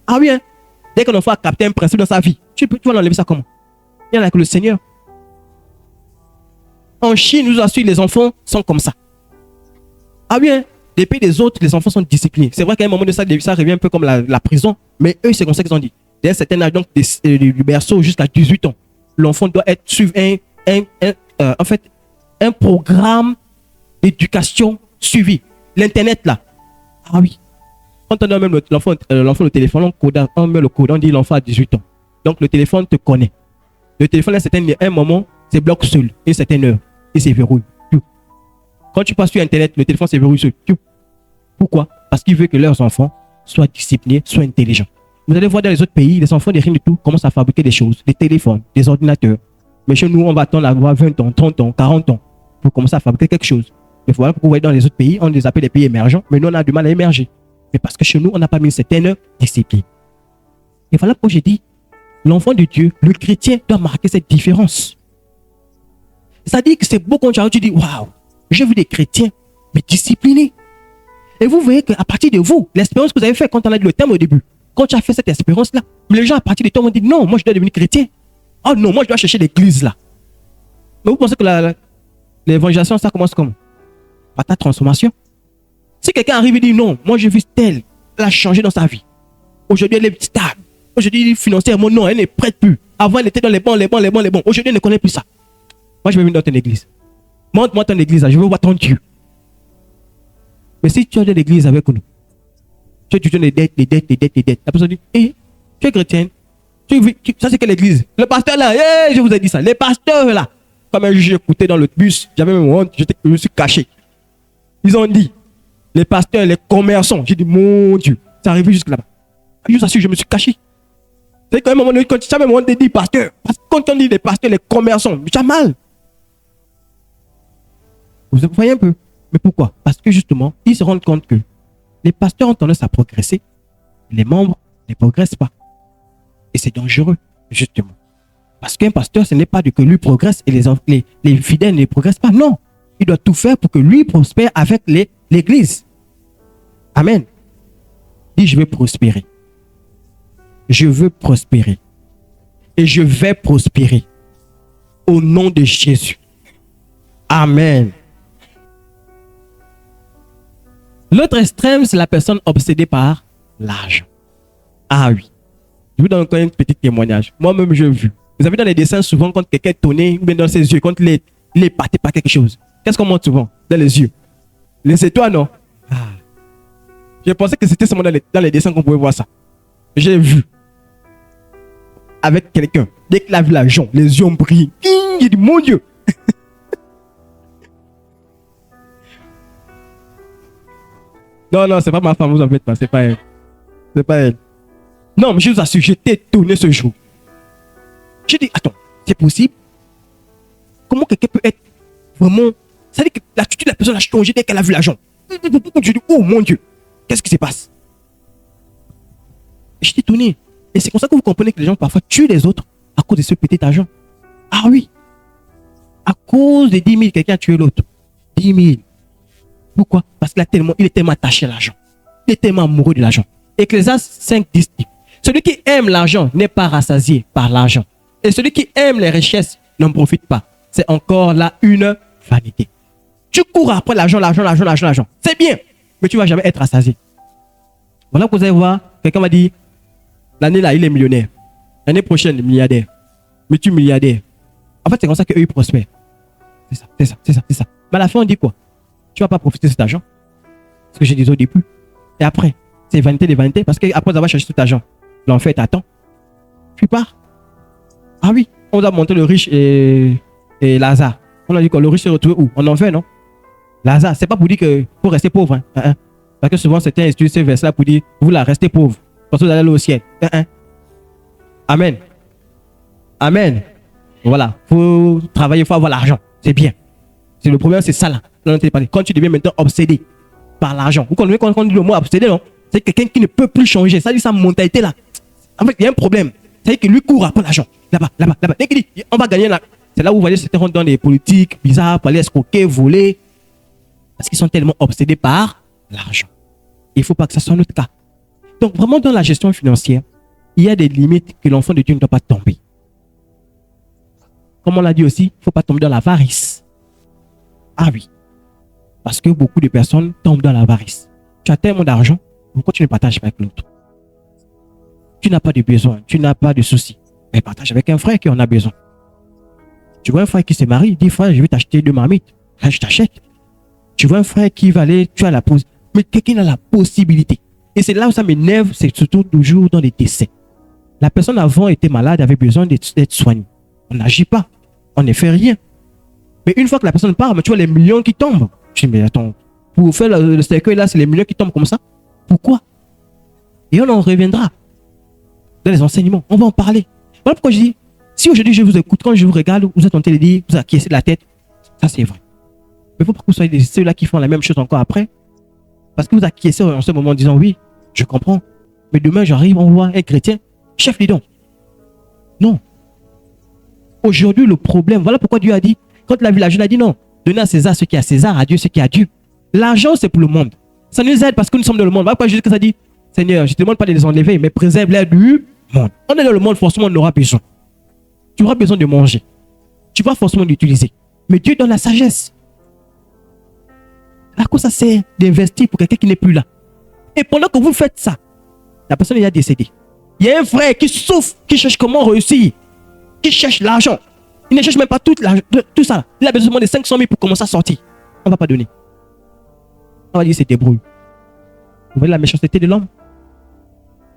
Ah oui, hein? Dès qu'un enfant a capté un principe dans sa vie, tu vas l'enlever ça comment? Il y en a que le Seigneur. En Chine, nous assure, les enfants sont comme ça. Ah oui, hein? Des pays des autres, les enfants sont disciplinés. C'est vrai qu'à un moment de ça revient un peu comme la prison. Mais eux, c'est comme ça qu'ils ont dit. Dès un certain âge, donc du berceau jusqu'à 18 ans, l'enfant doit suivre un programme d'éducation suivi. L'Internet, là. Ah oui. Quand on donne même l'enfant le téléphone, on met le code, on dit l'enfant a 18 ans. Donc le téléphone te connaît. Le téléphone, à un moment, c'est bloqué seul, une certaine heure, et c'est verrouillé. Quand tu passes sur Internet, le téléphone, c'est verrouillé seul. Pourquoi? Parce qu'il veut que leurs enfants soient disciplinés, soient intelligents. Vous allez voir dans les autres pays, les enfants de rien du tout commencent à fabriquer des choses, des téléphones, des ordinateurs. Mais chez nous, on va attendre avoir 20 ans, 30 ans, 40 ans pour commencer à fabriquer quelque chose. Mais voilà, vous voyez dans les autres pays, on les appelle des pays émergents, mais nous, on a du mal à émerger. Mais parce que chez nous, on n'a pas mis une certaine discipline. Et voilà pourquoi j'ai dit, l'enfant de Dieu, le chrétien, doit marquer cette différence. C'est-à-dire que c'est beau quand tu dis, waouh, j'ai vu des chrétiens, mais disciplinés. Et vous voyez qu'à partir de vous, l'expérience que vous avez faite quand on a dit le thème au début, quand tu as fait cette expérience-là, les gens à partir de toi m'ont dit, non, moi je dois devenir chrétien. Oh non, moi je dois chercher l'église là. Mais vous pensez que l'évangélisation, ça commence comment? Par ta transformation. Si quelqu'un arrive et dit, non, moi j'ai vu tel, elle a changé dans sa vie. Aujourd'hui elle est stable. Aujourd'hui financièrement, non, elle n'est prête plus. Avant elle était dans les bons. Aujourd'hui elle ne connaît plus ça. Moi je vais venir dans ton église. Montre-moi ton église, là. Je veux voir ton Dieu. Mais si tu es dans l'église avec nous, tu donnes des dettes. La personne dit, tu es chrétienne. Ça c'est quelle église? Le pasteur là, je vous ai dit ça. Les pasteurs là. Comme j'ai écouté dans le bus, j'avais même honte, je me suis caché. Ils ont dit, les pasteurs, les commerçants. J'ai dit, mon Dieu, ça arrive jusque là-bas. Je vous assure, je me suis caché. C'est quand même un moment donné, quand tu as même honte de dire pasteur. Parce que quand on dit les pasteurs, les commerçants, tu as mal. Vous voyez un peu? Mais pourquoi? Parce que justement, ils se rendent compte que les pasteurs ont tendance à progresser, les membres ne progressent pas. Et c'est dangereux, justement. Parce qu'un pasteur, ce n'est pas de que lui progresse et les fidèles ne progressent pas. Non, il doit tout faire pour que lui prospère avec l'église. Amen. Dis, je veux prospérer. Je veux prospérer. Et je vais prospérer. Au nom de Jésus. Amen. L'autre extrême, c'est la personne obsédée par l'argent. Ah oui. Je vous donne encore un petit témoignage. Moi-même, j'ai vu. Vous avez dans les dessins, souvent, quand quelqu'un est tonné, ou bien dans ses yeux, quand il est épaté par quelque chose. Qu'est-ce qu'on montre souvent? Dans les yeux. Les étoiles, non? Ah. Je pensais que c'était seulement dans les dessins qu'on pouvait voir ça. J'ai vu. Avec quelqu'un. Dès qu'il a vu l'argent, les yeux ont brillé. Il dit, mon Dieu! Non, c'est pas ma femme, vous en faites pas, c'est pas elle. C'est pas elle. Non, mais je vous assure, j'étais étonné ce jour. J'ai dit, attends, c'est possible? Comment quelqu'un peut être vraiment... C'est-à-dire que l'attitude de la personne a changé dès qu'elle a vu l'argent. Je dis, oh mon Dieu, qu'est-ce qui se passe? J'étais étonné. Et c'est comme ça que vous comprenez que les gens parfois tuent les autres à cause de ce petit argent. Ah oui. À cause de 10 000, quelqu'un a tué l'autre. 10 000. Pourquoi? Parce qu'il est tellement attaché à l'argent. Il est tellement amoureux de l'argent. Ecclésiaste 5, 10 dit, celui qui aime l'argent n'est pas rassasié par l'argent. Et celui qui aime les richesses n'en profite pas. C'est encore là une vanité. Tu cours après l'argent. C'est bien, mais tu ne vas jamais être rassasié. Voilà que vous allez voir, quelqu'un m'a dit, l'année là, il est millionnaire. L'année prochaine, il est milliardaire. Mais tu es milliardaire. En fait, c'est comme ça qu'eux, ils prospèrent. C'est ça. Mais à la fin, on dit quoi? Tu ne vas pas profiter de cet argent. Ce que j'ai dit au début. Et après, c'est vanité des vanités. Parce qu'après avoir cherché tout l'argent, l'enfer t'attend. Tu pars. Ah oui, on a montré le riche et Lazare. On a dit que le riche s'est retrouvé où? En enfer, non? Lazare, c'est pas pour dire qu'il faut rester pauvre. Hein. Parce que souvent, certains étudient ces versets-là pour dire, vous là, restez pauvre. Parce que vous allez aller au ciel. Amen. Amen. Voilà. Il faut travailler, il faut avoir l'argent. C'est bien. Le problème, c'est ça là. Quand tu deviens maintenant obsédé par l'argent. Vous connaissez quand on dit le mot obsédé, non? C'est quelqu'un qui ne peut plus changer. Ça dit sa mentalité là. En fait, il y a un problème. C'est qu'il lui court après l'argent. Là-bas. Dès qu'il dit, on va gagner là. C'est là où vous voyez certains rentrent dans des politiques bizarres pour aller escroquer, voler. Parce qu'ils sont tellement obsédés par l'argent. Il ne faut pas que ça soit notre cas. Donc, vraiment, dans la gestion financière, il y a des limites que l'enfant de Dieu ne doit pas tomber. Comme on l'a dit aussi, il ne faut pas tomber dans l'avarice. Ah oui. Parce que beaucoup de personnes tombent dans l'avarice. Tu as tellement d'argent, pourquoi tu ne partages pas avec l'autre? Tu n'as pas de besoin, tu n'as pas de soucis. Mais partage avec un frère qui en a besoin. Tu vois un frère qui se marie, il dit frère, je vais t'acheter 2 marmites. Là, je t'achète. Tu vois un frère qui va aller, tu as la pause. Mais quelqu'un a la possibilité. Et c'est là où ça m'énerve, c'est surtout toujours dans les décès. La personne avant était malade, avait besoin d'être soignée. On n'agit pas. On ne fait rien. Mais une fois que la personne part, mais tu vois les millions qui tombent. Je dis, mais attends, pour faire le cercueil là, c'est les millions qui tombent comme ça. Pourquoi? Et on en reviendra dans les enseignements. On va en parler. Voilà pourquoi je dis, si aujourd'hui je vous écoute, quand je vous regarde, vous êtes en train de dire, vous acquiescez de la tête, ça c'est vrai. Mais il ne faut pas que vous soyez ceux-là qui font la même chose encore après. Parce que vous acquiescez en ce moment en disant, oui, je comprends. Mais demain, j'arrive, on voit un chrétien, chef les dons. Non. Aujourd'hui, le problème, voilà pourquoi Dieu a dit, quand la jeune a dit non, donnez à César ce qui est à César, à Dieu ce qui est à Dieu. L'argent, c'est pour le monde. Ça nous aide parce que nous sommes dans le monde. Voilà pourquoi Jésus a dit, Seigneur, je ne te demande pas de les enlever, mais préserve-les du monde. On est dans le monde, forcément, on aura besoin. Tu auras besoin de manger. Tu vas forcément l'utiliser. Mais Dieu donne la sagesse. À quoi ça sert d'investir pour quelqu'un qui n'est plus là? Et pendant que vous faites ça, la personne est déjà décédée. Il y a un frère qui souffre, qui cherche comment réussir, qui cherche l'argent. Il ne cherche même pas tout ça. Il a besoin de 500 000 pour commencer à sortir. On ne va pas donner. On va dire c'est débrouille. Vous voyez la méchanceté de l'homme?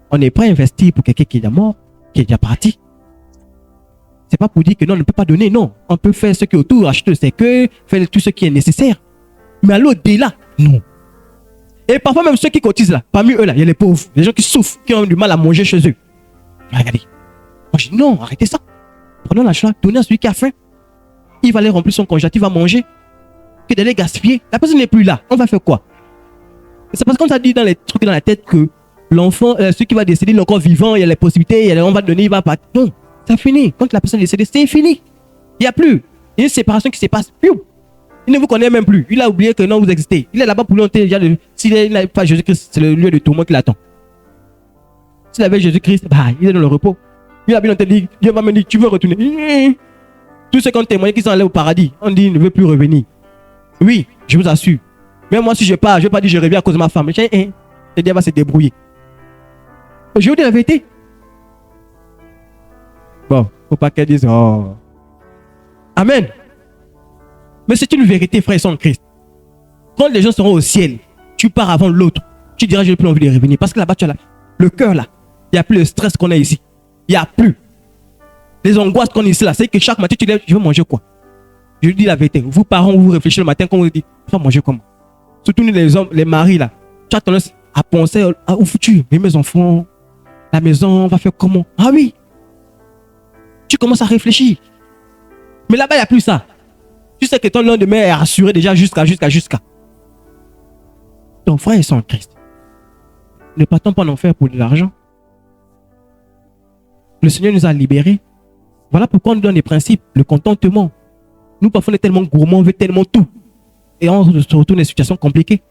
On est prêt à investir pour quelqu'un qui est déjà mort, qui est déjà parti. C'est pas pour dire que non, on ne peut pas donner. Non, on peut faire ce qui est autour, acheter le cercueil, faire tout ce qui est nécessaire. Mais à l'au-delà, non. Et parfois même ceux qui cotisent là, parmi eux là, il y a les pauvres, les gens qui souffrent, qui ont du mal à manger chez eux. Regardez. Moi je dis non, arrêtez ça. Prenons l'argent, donnez à celui qui a faim. Il va aller remplir son congélateur, il va manger. Que d'aller gaspiller. La personne n'est plus là. On va faire quoi? C'est parce qu'on t'a dit dans les trucs dans la tête que l'enfant, celui qui va décéder, il est encore vivant, il y a les possibilités, on va donner, il va pas. Non, c'est fini. Quand la personne est décédée, c'est fini. Il n'y a plus. Il y a une séparation qui se passe. Il ne vous connaît même plus. Il a oublié que non, vous existez. Il est là-bas pour lui. S'il n'a pas Jésus-Christ, c'est le lieu de tourment qui l'attend. S'il avait Jésus-Christ, bah, il est dans le repos. Il a bien dit, Dieu va me dire, tu veux retourner. Tous ceux qui ont témoigné qui sont allés au paradis, on dit, il ne veut plus revenir. Oui, je vous assure. Même moi, si je pars, je ne vais pas dire, je reviens à cause de ma femme. Le diable va se débrouiller. Je vous dis la vérité. Bon, il ne faut pas qu'elle dise, oh. Amen. Mais c'est une vérité, frère et sœurs en Christ. Quand les gens seront au ciel, tu pars avant l'autre. Tu diras, je n'ai plus envie de revenir. Parce que là-bas, tu as le cœur là. Il n'y a plus le stress qu'on a ici. Il n'y a plus. Les angoisses qu'on a ici là. C'est que chaque matin, tu dis, je veux manger quoi? Je vous dis la vérité. Vous, parents, vous réfléchissez le matin, quand vous dites, tu vas manger comment? Surtout nous, les hommes, les maris là. Tu as tendance à penser au futur. Mais mes enfants, la maison, on va faire comment? Ah oui. Tu commences à réfléchir. Mais là-bas, il n'y a plus ça. Tu sais que ton lendemain est assuré déjà jusqu'à. Donc, frère et sœurs en Christ, ne partons pas en enfer pour de l'argent. Le Seigneur nous a libérés. Voilà pourquoi on nous donne des principes. Le contentement. Nous, parfois, on est tellement gourmands, on veut tellement tout. Et on se retrouve dans des situations compliquées.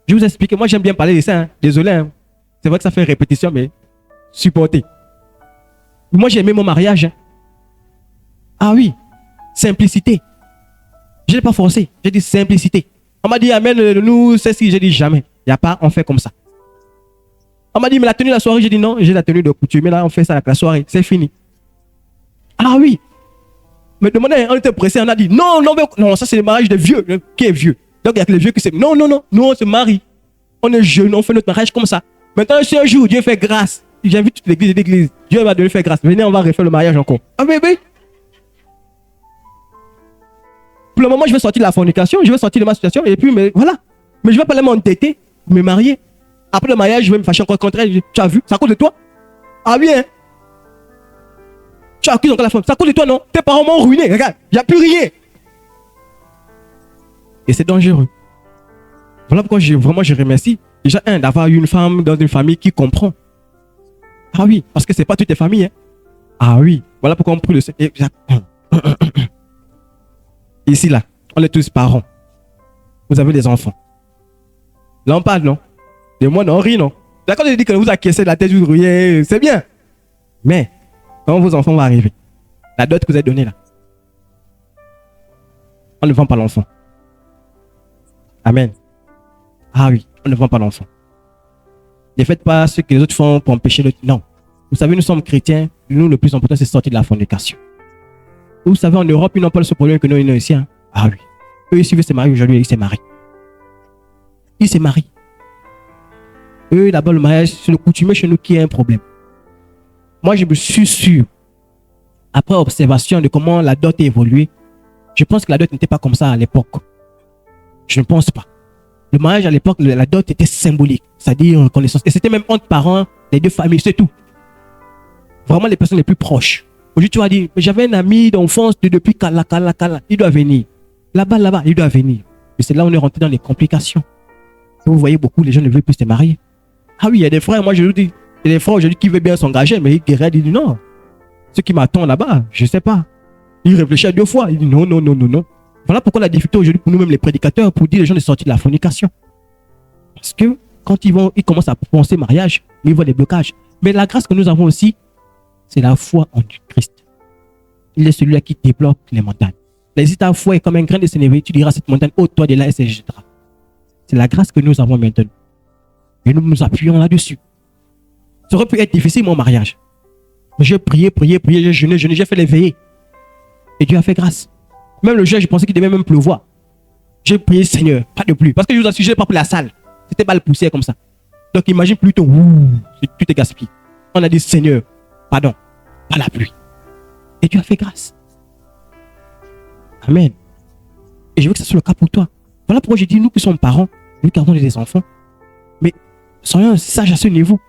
Je vais vous expliquer. Moi, j'aime bien parler de ça. Hein. Désolé. Hein. C'est vrai que ça fait répétition, mais supportez. Moi, j'ai aimé mon mariage. Hein. Ah oui, simplicité. Je ne l'ai pas forcé. J'ai dit simplicité. On m'a dit, amène-nous, c'est ce que j'ai dit jamais. Il n'y a pas, on fait comme ça. On m'a dit, mais la tenue de la soirée, j'ai dit non, j'ai la tenue de coutume. Mais là, on fait ça avec la soirée, c'est fini. Ah oui. Mais demandez, on était pressé, on a dit, non, ça c'est le mariage des vieux. Qui est vieux? Donc il y a que les vieux qui se... Non, nous on se marie. On est jeunes, on fait notre mariage comme ça. Maintenant, si un jour Dieu fait grâce, j'invite toute l'église. Dieu va donner faire grâce. Venez, on va refaire le mariage encore. Ah, bébé. Pour le moment, je vais sortir de la fornication, je vais sortir de ma situation, et puis, mais voilà. Mais je vais pas aller m'entêter, me marier. Après le mariage, je vais me fâcher encore contre elle. Tu as vu? C'est à cause de toi? Ah oui, hein? Tu accuses encore la femme. C'est à cause de toi, non? Tes parents m'ont ruiné. Regarde, il n'y a plus rien. Et c'est dangereux. Voilà pourquoi je remercie. Déjà, d'avoir une femme dans une famille qui comprend. Ah oui, parce que c'est pas toutes les familles. Hein? Ah oui, voilà pourquoi on prie le Seigneur. Ici, là, on est tous parents. Vous avez des enfants. Là, on parle, non? De moi, non, on rit, non? D'accord, je dis que vous acquiescez la tête, vous riez, c'est bien. Mais, quand vos enfants vont arriver, la dot que vous avez donnée là, on ne vend pas l'enfant. Amen. Ah oui, on ne vend pas l'enfant. Ne faites pas ce que les autres font pour empêcher l'autre. Non. Vous savez, nous sommes chrétiens. Nous, le plus important, c'est sortir de la fornication. Vous savez, en Europe, ils n'ont pas ce problème que nous, ici. Hein? Ah oui. Eux, ici, ils se marient aujourd'hui, ils se marient. Ils se marient. Eux, d'abord, le mariage, c'est le coutumier chez nous qui a un problème. Moi, je me suis sûr, après observation de comment la dot a évolué, je pense que la dot n'était pas comme ça à l'époque. Je ne pense pas. Le mariage à l'époque, la dot était symbolique, c'est-à-dire reconnaissance. Et c'était même entre parents, les deux familles, c'est tout. Vraiment les personnes les plus proches. Aujourd'hui, tu vas dire, j'avais un ami d'enfance depuis Kala, il doit venir. Là-bas, il doit venir. Et c'est là où on est rentré dans les complications. Et vous voyez beaucoup, les gens ne veulent plus se marier. Ah oui, il y a des frères, moi je vous dis, il y a des frères aujourd'hui qui veulent bien s'engager, mais il dit non. Ce qui m'attend là-bas, je ne sais pas. Il réfléchit à 2 fois, il dit non. Voilà pourquoi la difficulté aujourd'hui pour nous-mêmes les prédicateurs, pour dire les gens de sortir de la fornication. Parce que quand ils commencent à penser mariage, ils voient des blocages. Mais la grâce que nous avons aussi, c'est la foi en Christ. Il est celui-là qui débloque les montagnes. Mais si ta foi est comme un grain de sénévé, tu diras à cette montagne, ôte-toi de là et se jettera. C'est la grâce que nous avons maintenant. Et nous nous appuyons là-dessus. Ça aurait pu être difficile, mon mariage. J'ai prié, j'ai jeûné, j'ai fait les veillées. Et Dieu a fait grâce. Même le jour, je pensais qu'il devait même pleuvoir. J'ai prié, Seigneur, pas de pluie. Parce que je vous assure, je n'ai pas pris la salle. C'était pas le poussière comme ça. Donc imagine plutôt, tout est gaspillé. On a dit, Seigneur, pardon, pas la pluie. Et Dieu a fait grâce. Amen. Et je veux que ça soit le cas pour toi. Voilà pourquoi je dis, nous qui sommes parents, nous qui avons des enfants, mais soyons sages à ce niveau.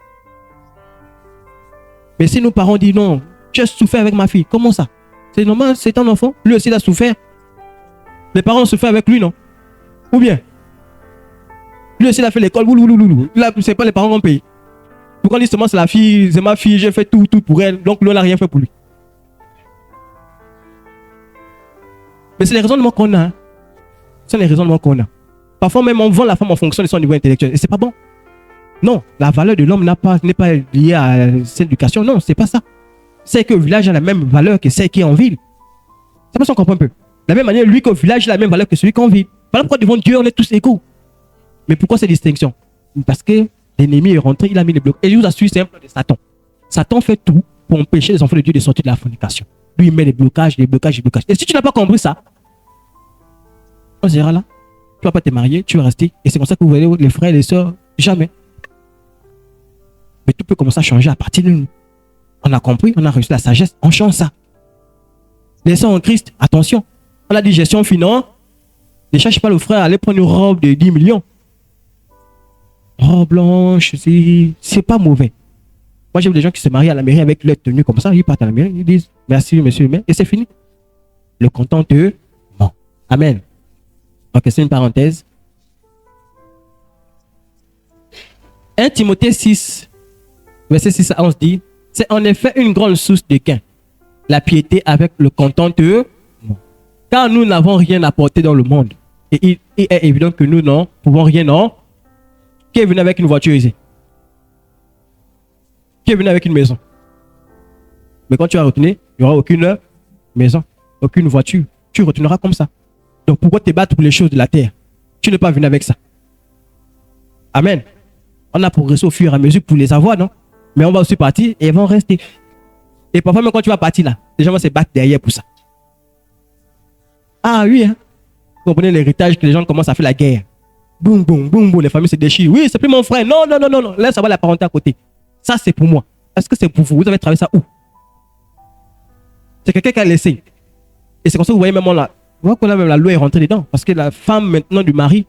Mais si nos parents disent non, tu as souffert avec ma fille, comment ça? C'est normal, c'est un enfant, lui aussi il a souffert. Les parents ont souffert avec lui, non? Ou bien, lui aussi il a fait l'école, là, c'est pas les parents qui ont payé. Pourquoi on dit seulement c'est la fille, c'est ma fille, j'ai fait tout pour elle, donc lui on n'a rien fait pour lui. Mais c'est les raisonnements qu'on a. Hein. C'est les raisonnements qu'on a. Parfois même on vend la femme en fonction de son niveau intellectuel. Et c'est pas bon. Non, la valeur de l'homme n'est pas liée à cette éducation. Non, c'est pas ça. C'est que le village a la même valeur que celle qui est en ville. C'est pas ça qu'on comprend un peu. De la même manière, lui qu'au village a la même valeur que celui qui est en ville. Voilà pourquoi devant Dieu on est tous égaux. Mais pourquoi ces distinctions? Parce que l'ennemi est rentré, il a mis les blocs. Et je vous assure, c'est un plan de Satan. Satan fait tout pour empêcher les enfants de Dieu de sortir de la fornication. Lui, il met les blocages. Et si tu n'as pas compris ça, on dira là, tu ne vas pas te marier, tu vas rester. Et c'est comme ça que vous voyez les frères et les sœurs, jamais. Mais tout peut commencer à changer à partir de nous. On a compris, on a reçu la sagesse, on change ça. Les sœurs en Christ, attention. On a dit gestion finance. Ne cherche pas le frère à aller prendre une robe de 10 millions. Robe blanche, c'est pas mauvais. Moi, j'ai vu des gens qui se marient à la mairie avec leur tenue comme ça. Ils partent à la mairie, ils disent merci, monsieur, et c'est fini. Le contentement. Amen. Ok, c'est une parenthèse. 1 Timothée 6, verset 6 à 11 dit, c'est en effet une grande source de gain, la piété avec le contentement, car nous n'avons rien apporté dans le monde. Et il est évident que nous n'en pouvons rien, non? Qui est venu avec une voiture ici? Qui est venu avec une maison? Mais quand tu vas retourner, il n'y aura aucune maison, aucune voiture. Tu retourneras comme ça. Donc pourquoi te battre pour les choses de la terre? Tu n'es pas venu avec ça. Amen. On a progressé au fur et à mesure pour les avoir, non? Mais on va aussi partir et ils vont rester. Et parfois même quand tu vas partir là, les gens vont se battre derrière pour ça. Ah oui, hein? Vous comprenez l'héritage que les gens commencent à faire la guerre. Boum, les familles se déchirent. Oui, c'est plus mon frère. Non. Laisse avoir la parenté à côté. Ça, c'est pour moi. Est-ce que c'est pour vous? Vous avez travaillé ça où? C'est quelqu'un qui a laissé. Et c'est comme ça que vous voyez même là. Vous voyez que là, même la loi est rentrée dedans. Parce que la femme maintenant du mari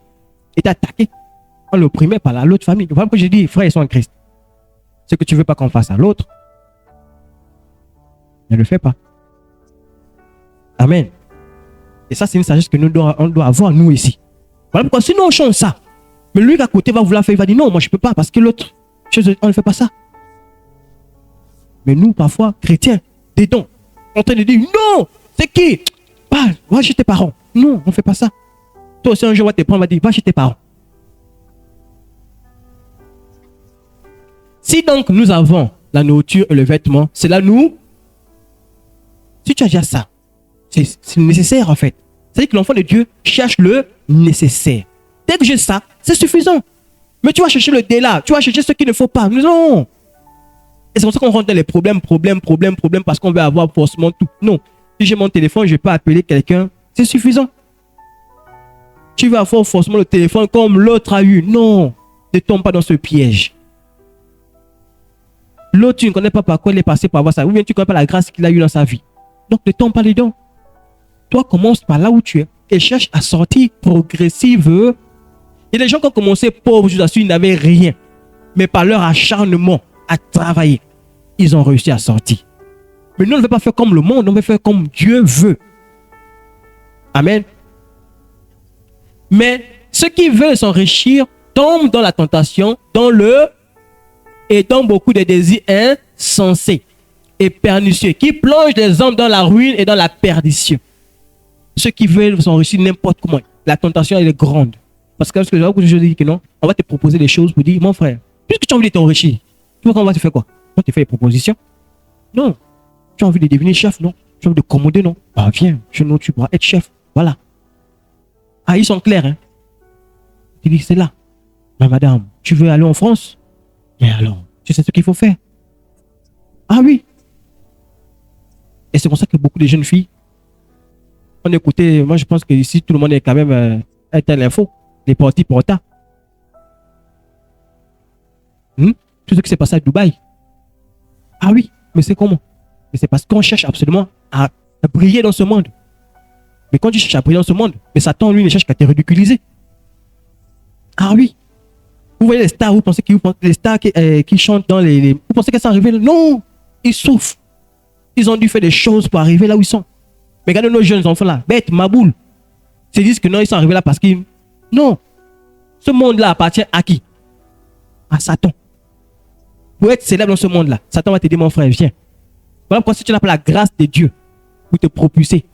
était attaquée. On l'opprimait par l'autre famille. Voilà pourquoi j'ai dit, frères et sœurs en Christ. Ce que tu ne veux pas qu'on fasse à l'autre, ne le fais pas. Amen. Et ça, c'est une sagesse que on doit avoir, nous, ici. Voilà pourquoi, sinon, on change ça. Mais lui, à côté, va vouloir faire, il va dire, non, moi, je ne peux pas, parce que l'autre, on ne fait pas ça. Mais nous, parfois, chrétiens, des dons, on train de dire, non, c'est qui? Va chez tes parents. Non, on ne fait pas ça. Toi aussi, un jour, on va te prendre, on va dire, va chez tes parents. Si donc nous avons la nourriture et le vêtement, c'est là nous. Si tu as déjà ça, c'est nécessaire en fait. C'est-à-dire que l'enfant de Dieu cherche le nécessaire. Dès que j'ai ça, c'est suffisant. Mais tu vas chercher le délat, tu vas chercher ce qu'il ne faut pas. Non. Et c'est pour ça qu'on rentre dans les problèmes, parce qu'on veut avoir forcément tout. Non. Si j'ai mon téléphone, je peux appeler quelqu'un, c'est suffisant. Tu vas avoir forcément le téléphone comme l'autre a eu. Non. Ne tombe pas dans ce piège. L'autre, tu ne connais pas par quoi il est passé pour avoir ça. Ou bien tu ne connais pas la grâce qu'il a eue dans sa vie. Donc, ne tombe pas dedans. Toi, commence par là où tu es et cherche à sortir progressive. Il y a des gens qui ont commencé pauvres, je vous assure, ils n'avaient rien. Mais par leur acharnement à travailler, ils ont réussi à sortir. Mais nous, on ne veut pas faire comme le monde, on veut faire comme Dieu veut. Amen. Mais ceux qui veulent s'enrichir tombent dans la tentation, et dans beaucoup de désirs insensés et pernicieux qui plongent les hommes dans la ruine et dans la perdition. Ceux qui veulent s'enrichir n'importe comment, la tentation elle est grande. Parce que je dis que non, on va te proposer des choses pour dire, mon frère, puisque tu as envie de t'enrichir, tu vois qu'on va te faire quoi? On te fait des propositions? Non. Tu as envie de devenir chef? Non. Tu as envie de commander? Non. Bah viens, chez nous tu pourras être chef. Voilà. Ah, ils sont clairs, hein. Tu dis, c'est là. Mais madame, tu veux aller en France? Mais alors, tu sais ce qu'il faut faire? Ah oui. Et c'est pour ça que beaucoup de jeunes filles, on écoutait, moi je pense que ici tout le monde est quand même à l'info, les partis pour retard. Tout ce qui s'est passé à Dubaï. Ah oui, mais c'est comment? Mais c'est parce qu'on cherche absolument à briller dans ce monde. Mais quand tu cherches à briller dans ce monde, mais Satan lui ne cherche qu'à te ridiculiser. Ah oui. Vous voyez les stars, vous pensez que les stars qui chantent dans vous pensez qu'elles sont arrivées là? Non, ils souffrent. Ils ont dû faire des choses pour arriver là où ils sont. Mais regardez nos jeunes enfants là, bêtes, maboules. Ils se disent que non, ils sont arrivés là parce qu'ils... Non. Ce monde-là appartient à qui? À Satan. Pour être célèbre dans ce monde-là, Satan va te dire, mon frère, viens. Voilà pourquoi si tu n'as pas la grâce de Dieu pour te propulser,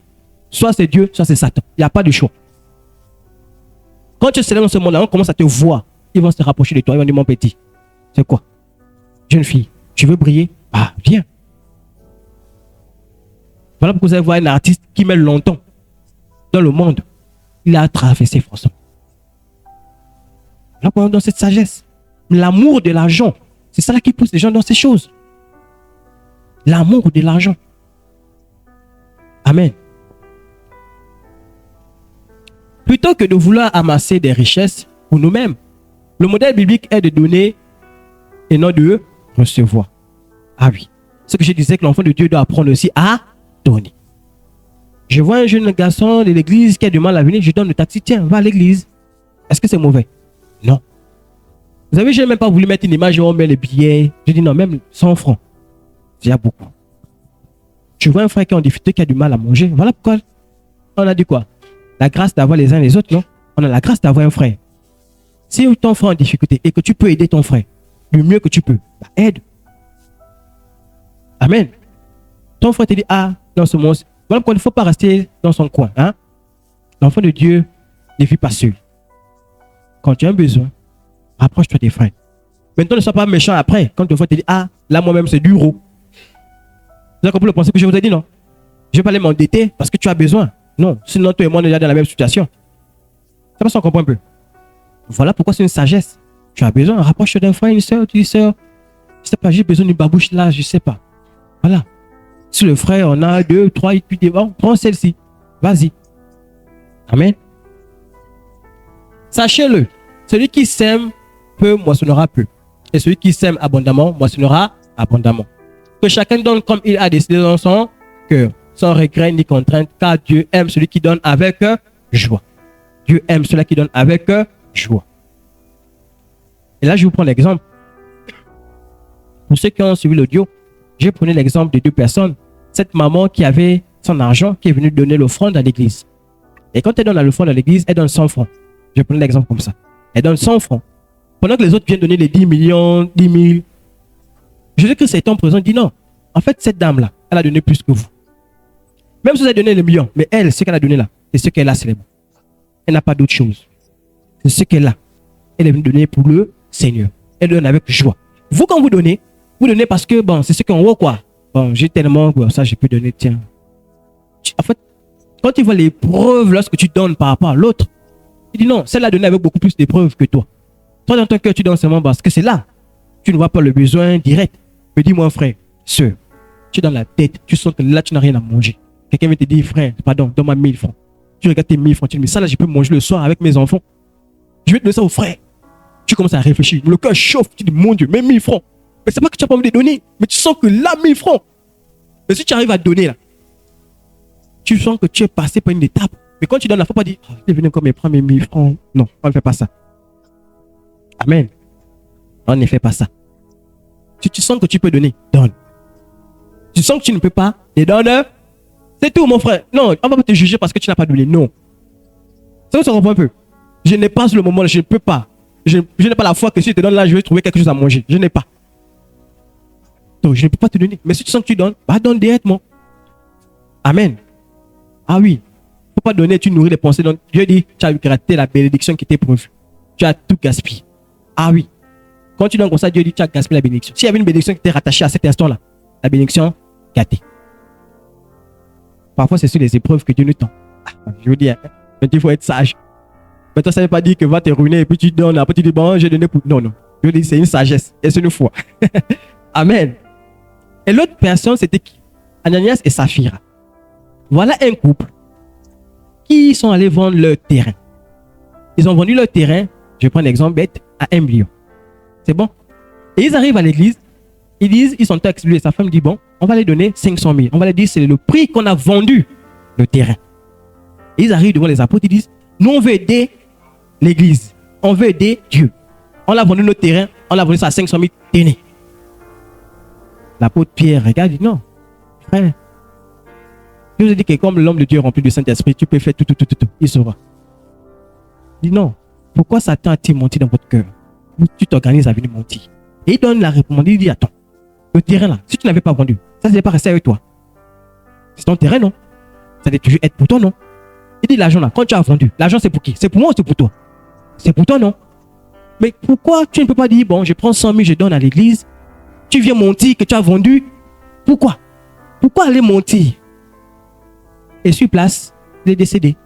soit c'est Dieu, soit c'est Satan. Il n'y a pas de choix. Quand tu es célèbre dans ce monde-là, on commence à te voir. Ils vont se rapprocher de toi. Ils vont dire, mon petit, c'est quoi? Jeune fille, tu veux briller? Ah, viens. Voilà pourquoi vous allez voir un artiste qui met longtemps dans le monde. Il a traversé forcément. Là, on est dans cette sagesse. L'amour de l'argent, c'est ça là qui pousse les gens dans ces choses. L'amour de l'argent. Amen. Plutôt que de vouloir amasser des richesses pour nous-mêmes, le modèle biblique est de donner et non de recevoir. Ah oui. Ce que je disais que l'enfant de Dieu doit apprendre aussi à donner. Je vois un jeune garçon de l'église qui a du mal à venir, je donne le taxi, tiens, va à l'église. Est-ce que c'est mauvais? Non. Vous savez, je n'ai même pas voulu mettre une image où on met les billets. Je dis non, même 100 francs. Il y a beaucoup. Je vois un frère qui est en difficulté, qui a du mal à manger. Voilà pourquoi on a dit quoi? La grâce d'avoir les uns les autres, non? On a la grâce d'avoir un frère. Si ton frère est en difficulté et que tu peux aider ton frère du mieux que tu peux, bah aide. Amen. Ton frère te dit, ah, dans ce monde, voilà pourquoi il ne faut pas rester dans son coin. Hein? L'enfant de Dieu ne vit pas seul. Quand tu as un besoin, rapproche-toi des frères. Maintenant, ne sois pas méchant après. Quand ton frère te dit, ah, là moi-même c'est dur. Vous avez compris le principe que je vous ai dit, non? Je ne vais pas aller m'endetter parce que tu as besoin. Non, sinon toi et moi on est déjà dans la même situation. Ça va, ça on comprend un peu. Voilà pourquoi c'est une sagesse. Tu as besoin, rapproche-toi d'un frère, une soeur, tu dis, soeur, je ne sais pas, j'ai besoin d'une babouche là, je ne sais pas. Voilà. Si le frère en a 2, 3, et puis dis, bon, prends celle-ci. Vas-y. Amen. Sachez-le, celui qui sème peu moissonnera peu. Et celui qui sème abondamment moissonnera abondamment. Que chacun donne comme il a décidé dans son cœur, sans regret ni contrainte, car Dieu aime celui qui donne avec joie. Dieu aime celui qui donne avec joie. Et là, je vous prends l'exemple. Pour ceux qui ont suivi l'audio, j'ai pris l'exemple de deux personnes. Cette maman qui avait son argent, qui est venue donner l'offrande à l'église. Et quand elle donne l'offrande à l'église, elle donne 100 francs. Je prends l'exemple comme ça. Elle donne 100 francs. Pendant que les autres viennent donner les 10 millions, 10 000. Je sais que c'est en présent, dit non. En fait, cette dame-là, elle a donné plus que vous. Même si vous avez donné les millions, mais elle, ce qu'elle a donné là, c'est ce qu'elle a, c'est les bons. Elle n'a pas d'autre chose. C'est ce qu'elle a. Elle est venue donner pour le Seigneur. Elle donne avec joie. Vous, quand vous donnez parce que, bon, c'est ce qu'on voit, quoi. Bon, j'ai tellement, bon, ça, j'ai pu donner, tiens. En fait, quand tu vois les preuves lorsque tu donnes par rapport à l'autre, il dit non, celle-là a donné avec beaucoup plus d'épreuves que toi. Toi, dans ton cœur, tu donnes seulement parce que c'est là. Tu ne vois pas le besoin direct. Mais dis-moi, frère, soeur, tu es dans la tête, tu sens que là, tu n'as rien à manger. Quelqu'un vient te dire, frère, pardon, donne-moi 1000 francs. Tu regardes tes 1000 francs, tu dis, mais ça, là, je peux manger le soir avec mes enfants. Je vais te donner ça au frère. Tu commences à réfléchir. Le cœur chauffe. Tu dis, mon Dieu, même 1000 francs. Mais c'est pas que tu n'as pas envie de donner, mais tu sens que là, 1000 francs. Mais si tu arrives à donner, là, tu sens que tu es passé par une étape. Mais quand tu donnes, il ne faut pas dire, oh, je vais venir encore me prendre mes 1000 francs. Non, on ne fait pas ça. Amen. On ne fait pas ça. Si tu sens que tu peux donner, donne. Tu sens que tu ne peux pas, et donne. C'est tout, mon frère. Non, on ne va pas te juger parce que tu n'as pas donné. Non. Ça se reprend un peu. Je n'ai pas sur le moment, je ne peux pas. Je n'ai pas la foi que si je te donne là, je vais trouver quelque chose à manger. Je n'ai pas. Donc, je ne peux pas te donner. Mais si tu sens que tu donnes, bah donne directement. Amen. Ah oui. Il ne faut pas donner, tu nourris les pensées. Donc, Dieu dit, tu as gratté la bénédiction qui était prévue. Tu as tout gaspillé. Ah oui. Quand tu donnes comme ça, Dieu dit, tu as gaspillé la bénédiction. S'il y avait une bénédiction qui était rattachée à cet instant-là, la bénédiction gâtée. Parfois, c'est sur les épreuves que Dieu nous tend. Je veux dire, mais il faut être sage. Maintenant, ça ne veut pas dire que va te ruiner et puis tu donnes, après tu dis, bon, j'ai donné pour... Non, non. Je veux dire, c'est une sagesse et c'est une foi. Amen. Et l'autre personne, c'était qui? Ananias et Saphira. Voilà un couple qui sont allés vendre leur terrain. Ils ont vendu leur terrain, je prends l'exemple bête, à 1 million. C'est bon? Et ils arrivent à l'église, ils disent, ils sont textes, lui et sa femme dit, bon, on va les donner 500 000. On va les dire, c'est le prix qu'on a vendu le terrain. Et ils arrivent devant les apôtres, ils disent, nous on veut aider l'église, on veut aider Dieu. On a vendu notre terrain, on a vendu ça à 500 000, tenez. L'apôtre Pierre regarde, dit, non, frère, je vous ai dit que comme l'homme de Dieu est rempli du Saint-Esprit, tu peux faire tout, il saura. Il dit, non, pourquoi Satan a-t-il menti dans votre cœur? Tu t'organises à venir mentir. Et il donne la réponse, il dit, attends, le terrain là, si tu n'avais pas vendu, ça ne s'est pas resté avec toi. C'est ton terrain, non? Ça devait toujours être pour toi, non? Il dit, l'argent là, quand tu as vendu, l'argent c'est pour qui? C'est pour moi ou c'est pour toi? C'est pour toi, non? Mais pourquoi tu ne peux pas dire, bon, je prends 100 000, je donne à l'église, tu viens mentir que tu as vendu? Pourquoi? Pourquoi aller mentir? Et sur place, il est décédé,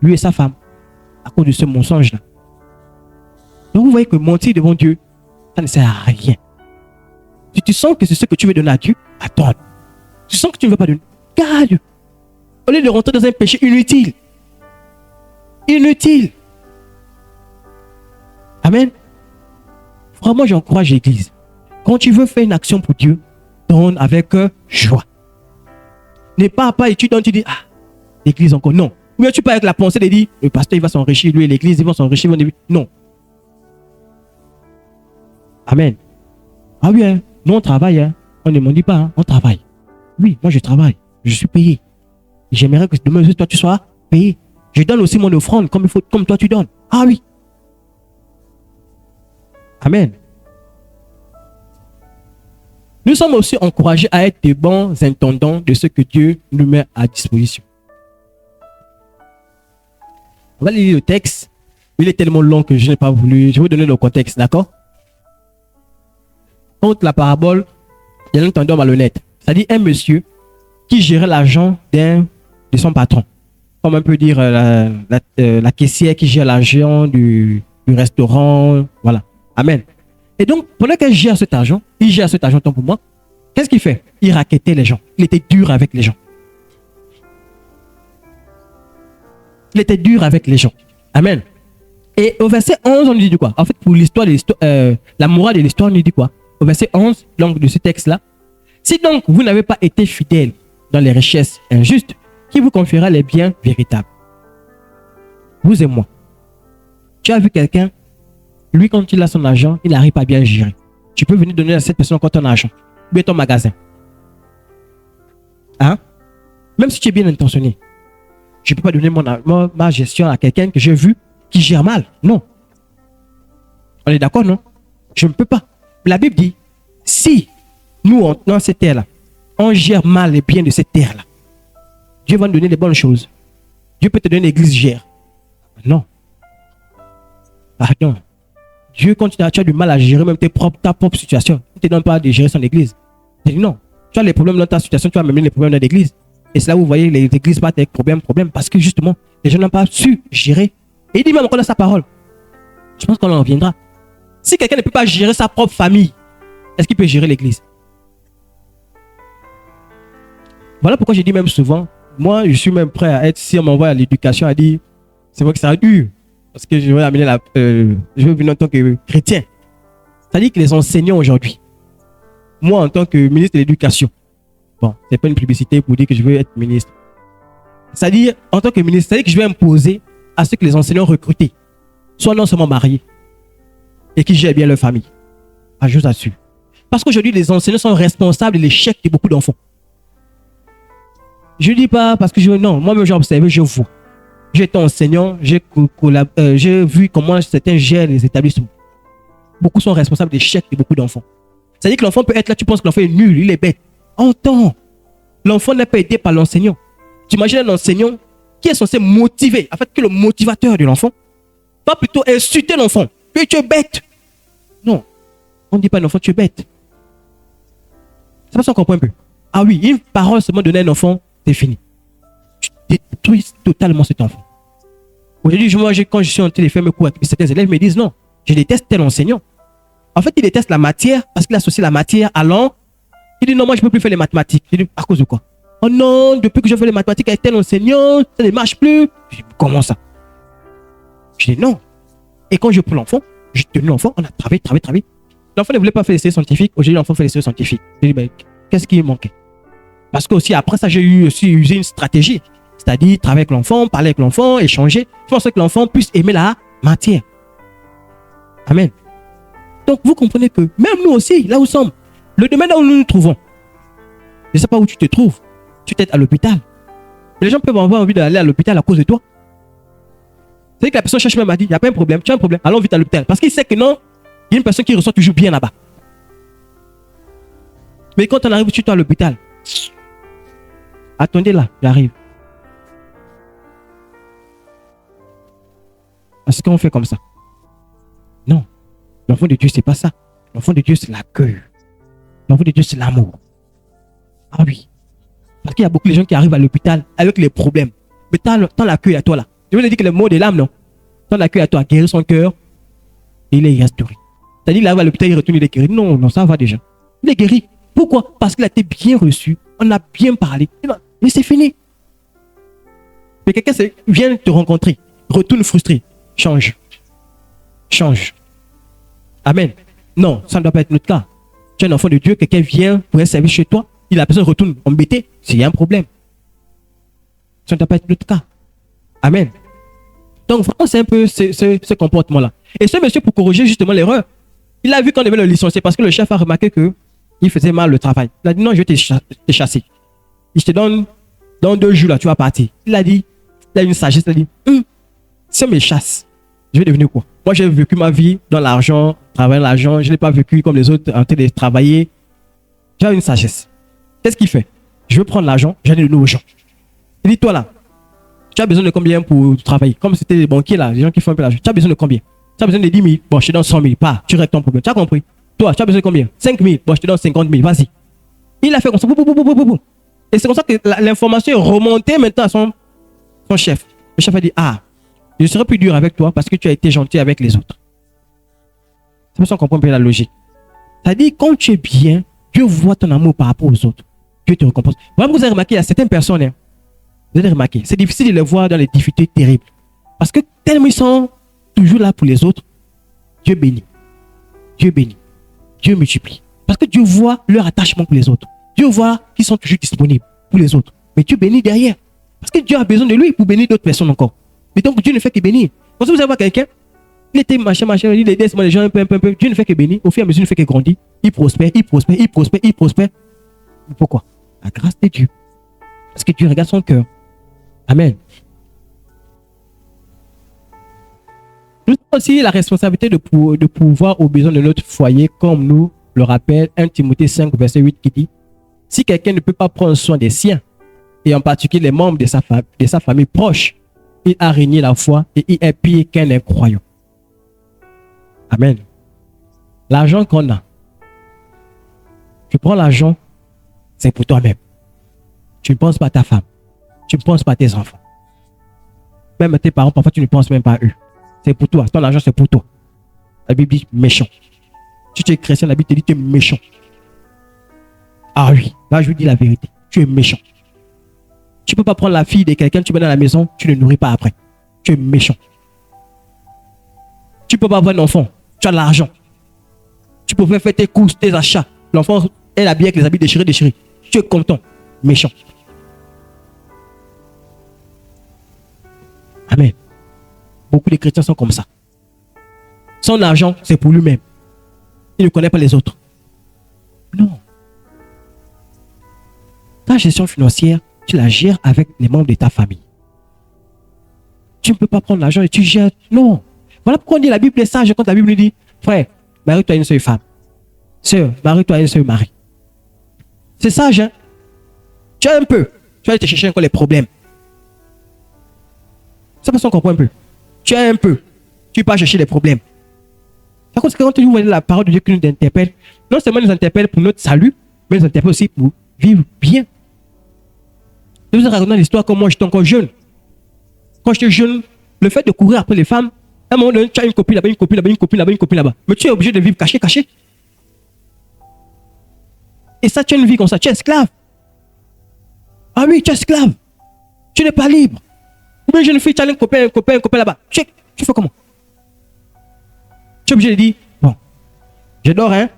lui et sa femme, à cause de ce mensonge-là. Donc vous voyez que mentir devant Dieu, ça ne sert à rien. Si tu sens que c'est ce que tu veux donner à Dieu, attends. Tu sens que tu ne veux pas donner, garde. Au lieu de rentrer dans un péché inutile. Inutile. Amen. Vraiment, j'encourage l'église. Quand tu veux faire une action pour Dieu, donne avec joie. N'aie pas à part et tu donnes, tu dis, ah, l'église encore. Non. Ou bien tu pars avec la pensée de dire, le pasteur il va s'enrichir, lui et l'église ils vont s'enrichir. Non. Amen. Ah oui, hein. Nous on travaille. Hein. On ne m'en dit pas, hein. On travaille. Oui, moi je travaille. Je suis payé. J'aimerais que demain, toi tu sois payé. Je donne aussi mon offrande comme toi tu donnes. Ah oui. Amen. Nous sommes aussi encouragés à être des bons intendants de ce que Dieu nous met à disposition. On va lire le texte. Il est tellement long que je n'ai pas voulu. Je vais vous donner le contexte, d'accord? Contre la parabole, il y a un intendant malhonnête. C'est-à-dire un monsieur qui gérait l'argent de son patron. Comme on peut dire la caissière qui gère l'argent du restaurant. Voilà. Amen. Et donc, pendant qu'elle gère cet argent, il gère cet argent tant pour moi. Qu'est-ce qu'il fait? Il rackettait les gens. Il était dur avec les gens. Il était dur avec les gens. Amen. Et au verset 11, on nous dit quoi? En fait, pour l'histoire, la morale de l'histoire, on nous dit quoi? au verset 11 donc, de ce texte-là. Si donc vous n'avez pas été fidèle dans les richesses injustes, qui vous confiera les biens véritables? Vous et moi. Tu as vu quelqu'un, lui quand il a son argent, il n'arrive pas à bien gérer. Tu peux venir donner à cette personne encore ton argent, ou bien ton magasin. Hein? Même si tu es bien intentionné. Je ne peux pas donner ma gestion à quelqu'un que j'ai vu qui gère mal. Non. On est d'accord, non? Je ne peux pas. La Bible dit, si nous, dans cette terre-là, on gère mal les biens de cette terre-là, Dieu va nous donner les bonnes choses. Dieu peut te donner l'église gère. Non. Pardon. Dieu, quand tu as du mal à gérer même ta propre situation, il ne te donne pas de gérer son église. Il dit non. Tu as les problèmes dans ta situation, tu vas même les problèmes dans l'église. Et c'est là où vous voyez les églises battent avec problème. Parce que justement, les gens n'ont pas su gérer. Et il dit même encore dans sa parole. Je pense qu'on en reviendra. Si quelqu'un ne peut pas gérer sa propre famille, est-ce qu'il peut gérer l'église? Voilà pourquoi je dis même souvent, moi je suis même prêt à être, si on m'envoie à l'éducation, à dire, c'est vrai que ça a dur. Parce que je veux amener je veux venir en tant que chrétien. C'est-à-dire que les enseignants aujourd'hui, moi en tant que ministre de l'éducation, bon, c'est pas une publicité pour dire que je veux être ministre. C'est-à-dire, en tant que ministre, c'est-à-dire que je vais imposer à ceux que les enseignants recrutés soient non seulement mariés et qui gèrent bien leur famille. Ah, je vous assure. Parce qu'aujourd'hui, les enseignants sont responsables de l'échec de beaucoup d'enfants. Je ne dis pas parce que moi-même j'ai observé, je vois. J'ai été enseignant, j'ai vu comment certains gèrent les établissements. Beaucoup sont responsables de l'échec de beaucoup d'enfants. C'est-à-dire que l'enfant peut être là, tu penses que l'enfant est nul, il est bête. Entends, l'enfant n'est pas aidé par l'enseignant. Tu imagines un enseignant qui est censé motiver, en fait, que le motivateur de l'enfant va plutôt insulter l'enfant. Puis tu es bête. Non, on ne dit pas à l'enfant, tu es bête. C'est pas ça qu'on comprend un peu. Ah oui, une parole seulement donnée à un enfant, c'est fini. Tu détruis totalement cet enfant. Aujourd'hui, quand je suis en téléphone, certains élèves me disent non, je déteste tel enseignant. En fait, il déteste la matière parce qu'il associe la matière à l'an. Il dit non, moi je ne peux plus faire les mathématiques. Je dis à cause de quoi? Oh non, depuis que je fais les mathématiques avec tel enseignant, ça ne marche plus. Je dis comment ça? Je dis non. Et quand je prends l'enfant, j'ai tenu l'enfant, on a travaillé. L'enfant ne voulait pas faire les essais scientifiques. Aujourd'hui, l'enfant fait les essais scientifiques. Je dis, ben, qu'est-ce qui manquait? Parce que aussi après ça, j'ai aussi usé une stratégie. C'est-à-dire travailler avec l'enfant, parler avec l'enfant, échanger. Faire en sorte que l'enfant puisse aimer la matière. Amen. Donc vous comprenez que même nous aussi, là où nous sommes, le domaine où nous nous trouvons, je ne sais pas où tu te trouves. Tu t'es à l'hôpital. Les gens peuvent avoir envie d'aller à l'hôpital à cause de toi. C'est que la personne cherche même à dire, il n'y a pas un problème, tu as un problème, allons vite à l'hôpital. Parce qu'il sait que non, il y a une personne qui ressort toujours bien là-bas. Mais quand on arrive chez toi à l'hôpital, attendez là, j'arrive. Est-ce qu'on fait comme ça? Non. L'enfant de Dieu, c'est pas ça. L'enfant de Dieu, c'est l'accueil. L'enfant de Dieu, c'est l'amour. Ah oui. Parce qu'il y a beaucoup de gens qui arrivent à l'hôpital avec les problèmes. Mais t'as l'accueil à toi là. Je veux dire que le mot de l'âme, non. T'as l'accueil à toi, guérir son cœur. Et il est restauré. C'est-à-dire qu'il arrive à l'hôpital, il retourne, il est guéri. Non, ça va déjà. Il est guéri. Pourquoi? Parce qu'il a été bien reçu. On a bien parlé. Mais c'est fini. Mais quelqu'un vient te rencontrer. Retourne frustré. Change. Amen. Non, ça ne doit pas être notre cas. Tu es un enfant de Dieu, quelqu'un vient pour un service chez toi, et la personne retourne embêtée, c'est un problème. Ça ne doit pas être notre cas. Amen. Donc vraiment, c'est un peu ce comportement-là. Et ce monsieur, pour corriger justement l'erreur, il a vu qu'on devait le licencier parce que le chef a remarqué qu'il faisait mal le travail. Il a dit non, je vais te chasser. Je te donne dans 2 jours là, tu vas partir. Il a dit, il a une sagesse, il a dit, si on me chasse, je vais devenir quoi? Moi, j'ai vécu ma vie dans l'argent, travaillant l'argent. Je ne l'ai pas vécu comme les autres en train de travailler. J'ai une sagesse. Qu'est-ce qu'il fait? Je veux prendre l'argent, j'en ai de nouveaux gens. Il dit, toi là, tu as besoin de combien pour travailler? Comme c'était les banquiers là, les gens qui font un peu l'argent. Tu as besoin de combien? Tu as besoin de 10 000. Bon, je te donne 100 000. Pas, tu règles ton problème. Tu as compris? Toi, tu as besoin de combien? 5 000. Bon, je te donne 50 000. Vas-y. Il a fait comme ça. Et c'est comme ça que l'information est remontée maintenant à son chef. Le chef a dit, je serai plus dur avec toi parce que tu as été gentil avec les autres. C'est pour ça qu'on comprend bien la logique. C'est-à-dire, quand tu es bien, Dieu voit ton amour par rapport aux autres. Dieu te récompense. Vraiment, vous avez remarqué, il y a certaines personnes, vous avez remarqué, c'est difficile de les voir dans les difficultés terribles. Parce que tellement ils sont toujours là pour les autres, Dieu bénit. Dieu bénit. Dieu multiplie. Parce que Dieu voit leur attachement pour les autres. Dieu voit qu'ils sont toujours disponibles pour les autres. Mais Dieu bénit derrière. Parce que Dieu a besoin de lui pour bénir d'autres personnes encore. Mais donc Dieu ne fait que bénir. Quand vous allez voir quelqu'un, il était machin, il aidait les gens un peu. Dieu ne fait que bénir. Au fur et à mesure, il ne fait que grandir. Il prospère. Pourquoi? La grâce de Dieu. Parce que Dieu regarde son cœur. Amen. Nous avons aussi la responsabilité de pouvoir aux besoins de notre foyer, comme nous le rappelle 1 Timothée 5, verset 8 qui dit: si quelqu'un ne peut pas prendre soin des siens, et en particulier les membres de sa famille proche, il a régné la foi et il est pire qu'un incroyant. Amen. L'argent qu'on a, tu prends l'argent, c'est pour toi-même. Tu ne penses pas à ta femme. Tu ne penses pas à tes enfants. Même à tes parents, parfois tu ne penses même pas à eux. C'est pour toi. Ton argent, c'est pour toi. La Bible dit méchant. Si tu es chrétien, la Bible te dit tu es méchant. Ah oui, là je vous dis la vérité. Tu es méchant. Tu ne peux pas prendre la fille de quelqu'un, tu mets dans la maison, tu ne nourris pas après. Tu es méchant. Tu ne peux pas avoir un enfant. Tu as l'argent. Tu peux faire tes courses, tes achats. L'enfant est habillé avec les habits déchirés. Tu es content. Méchant. Amen. Beaucoup de chrétiens sont comme ça. Son argent, c'est pour lui-même. Il ne connaît pas les autres. Non. Ta gestion financière, tu la gères avec les membres de ta famille. Tu ne peux pas prendre l'argent et tu gères. Non. Voilà pourquoi on dit la Bible est sage quand la Bible dit: frère, marie-toi à une seule femme. Sœur, marie-toi à un seul mari. C'est sage, hein? Tu as un peu. Tu vas aller te chercher encore les problèmes. Ça passe, on comprend un peu. Tu as un peu. Tu peux chercher les problèmes. Par contre, quand vous voyez la parole de Dieu qui nous interpelle, non seulement nous interpelle pour notre salut, mais nous interpelle aussi pour vivre bien. Je vous ai raconté l'histoire comme moi j'étais encore jeune. Quand j'étais jeune, le fait de courir après les femmes, à un moment donné, tu as une copine là-bas, une copine là-bas, une copine là-bas, une copine là-bas. Mais tu es obligé de vivre caché. Et ça, tu as une vie comme ça, tu es esclave. Ah oui, tu es esclave. Tu n'es pas libre. Ou bien une jeune fille, tu as un copain là-bas. Tu fais comment? Tu es obligé de dire: bon, je dors, hein?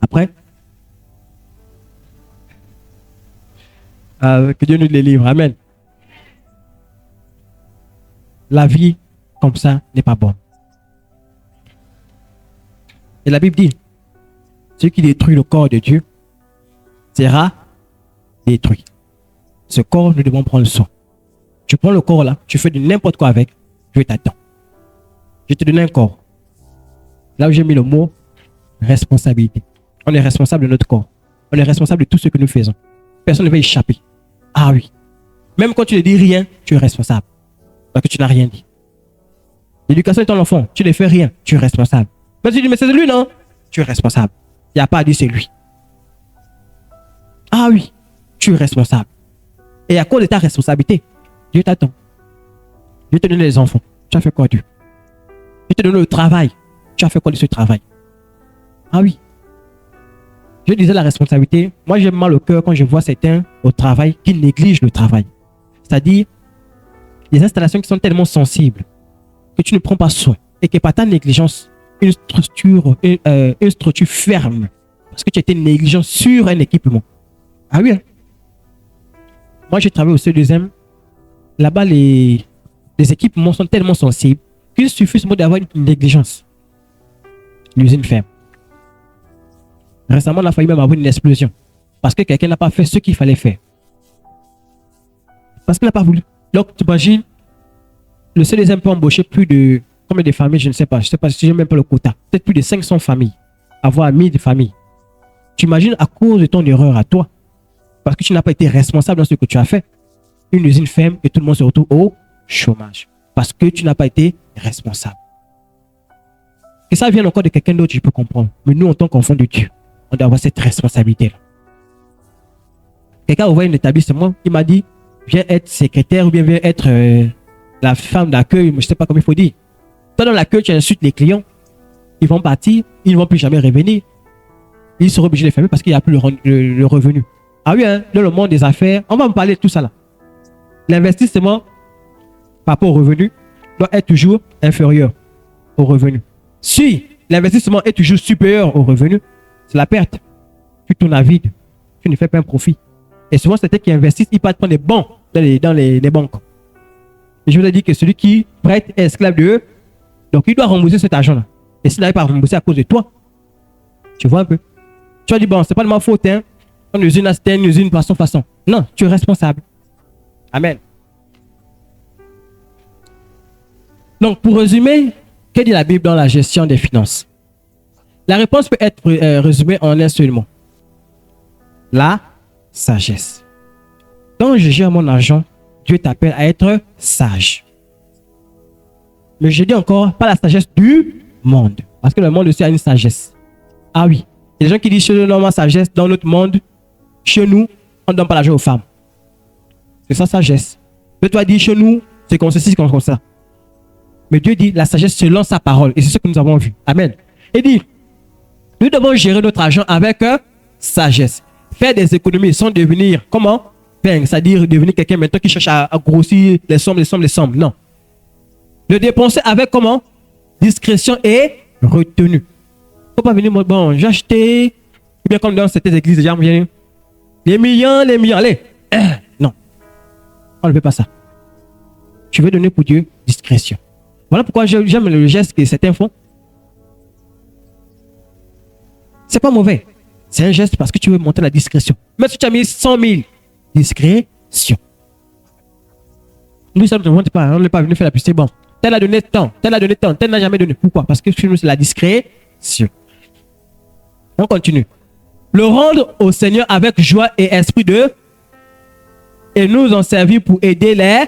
Après, que Dieu nous délivre. Amen. La vie comme ça n'est pas bonne. Et la Bible dit: celui qui détruit le corps de Dieu sera détruit. Ce corps, nous devons prendre soin. Tu prends le corps là, tu fais de n'importe quoi avec, Dieu t'attend. Je te donne un corps. Là où j'ai mis le mot responsabilité. On est responsable de notre corps. On est responsable de tout ce que nous faisons. Personne ne va échapper. Ah oui. Même quand tu ne dis rien, tu es responsable. Parce que tu n'as rien dit. L'éducation de ton enfant, tu ne fais rien, tu es responsable. Mais tu dis: mais c'est lui, non? Tu es responsable. Il n'y a pas à dire c'est lui. Ah oui, tu es responsable. Et à cause de ta responsabilité, Dieu t'attend. Dieu te donne les enfants. Tu as fait quoi, Dieu? Dieu te donne le travail. Tu as fait quoi de ce travail? Ah oui. Je disais la responsabilité. Moi, j'ai mal au cœur quand je vois certains au travail qui négligent le travail. C'est-à-dire, les installations qui sont tellement sensibles que tu ne prends pas soin et que par ta négligence, une structure ferme parce que tu étais négligent sur un équipement. Ah oui. Hein? Moi, j'ai travaillé au CE2M. Là-bas, les équipements sont tellement sensibles qu'il suffit seulement d'avoir une négligence. L'usine ferme. Récemment, on a failli même avoir une explosion parce que quelqu'un n'a pas fait ce qu'il fallait faire. Parce qu'il n'a pas voulu. Donc, tu imagines, le CE2M peut embaucher plus de combien de familles, je ne sais pas. Je ne sais pas si j'ai même pas le quota. Peut-être plus de 500 familles. Avoir 1000 familles. Tu imagines à cause de ton erreur à toi, parce que tu n'as pas été responsable dans ce que tu as fait, une usine ferme et tout le monde se retrouve au chômage. Parce que tu n'as pas été responsable. Que ça vienne encore de quelqu'un d'autre, je peux comprendre. Mais nous, en tant qu'enfants de Dieu, on doit avoir cette responsabilité-là. Quelqu'un a ouvert un établissement, il m'a dit: viens être secrétaire ou bien viens être la femme d'accueil, je ne sais pas comment il faut dire. Toi, dans l'accueil, tu insultes les clients. Ils vont partir, ils ne vont plus jamais revenir. Ils seront obligés de fermer parce qu'il n'y a plus le revenu. Ah oui, hein, dans le monde des affaires, on va me parler de tout ça là. L'investissement par rapport au revenu doit être toujours inférieur au revenu. Si l'investissement est toujours supérieur au revenu, c'est la perte. Tu tournes à vide. Tu ne fais pas un profit. Et souvent, c'est eux qui investissent, ils partent prendre des bons dans les banques. Et je vous ai dit que celui qui prête est esclave de eux. Donc, il doit rembourser cet argent-là. Et s'il n'arrive pas à rembourser à cause de toi, tu vois un peu. Tu vas dire, bon, c'est pas de ma faute, hein. Une usine, c'était une usine façon. Non, tu es responsable. Amen. Donc, pour résumer, que dit la Bible dans la gestion des finances? La réponse peut être résumée en un seul mot. La sagesse. Quand je gère mon argent, Dieu t'appelle à être sage. Mais je dis encore, pas la sagesse du monde. Parce que le monde aussi a une sagesse. Ah oui. Il y a des gens qui disent, chez nous, la sagesse, dans notre monde, chez nous, on ne donne pas l'argent aux femmes. C'est ça, sagesse. Mais toi, dis, chez nous, c'est comme ceci, c'est comme ça. Mais Dieu dit, la sagesse selon sa parole. Et c'est ce que nous avons vu. Amen. Il dit, nous devons gérer notre argent avec sagesse. Faire des économies sans devenir, comment? C'est-à-dire devenir quelqu'un maintenant qui cherche à grossir les sommes. Non. Le dépenser avec comment? Discrétion et retenue. Il ne faut pas venir, bon, j'ai acheté, ou bien comme dans certaines églises, déjà, les millions, allez. Non. On ne fait pas ça. Tu veux donner pour Dieu discrétion. Voilà pourquoi j'aime le geste que certains font. C'est pas mauvais. C'est un geste parce que tu veux monter la discrétion. Mais si tu as mis 100 000, discrétion. Nous, ça ne monte pas. On n'est pas venu faire la publicité. Bon, tel a donné tant, tel n'a jamais donné. Pourquoi? Parce que chez nous, c'est la discrétion. On continue. Le rendre au Seigneur avec joie et esprit de... Et nous en servir pour aider les...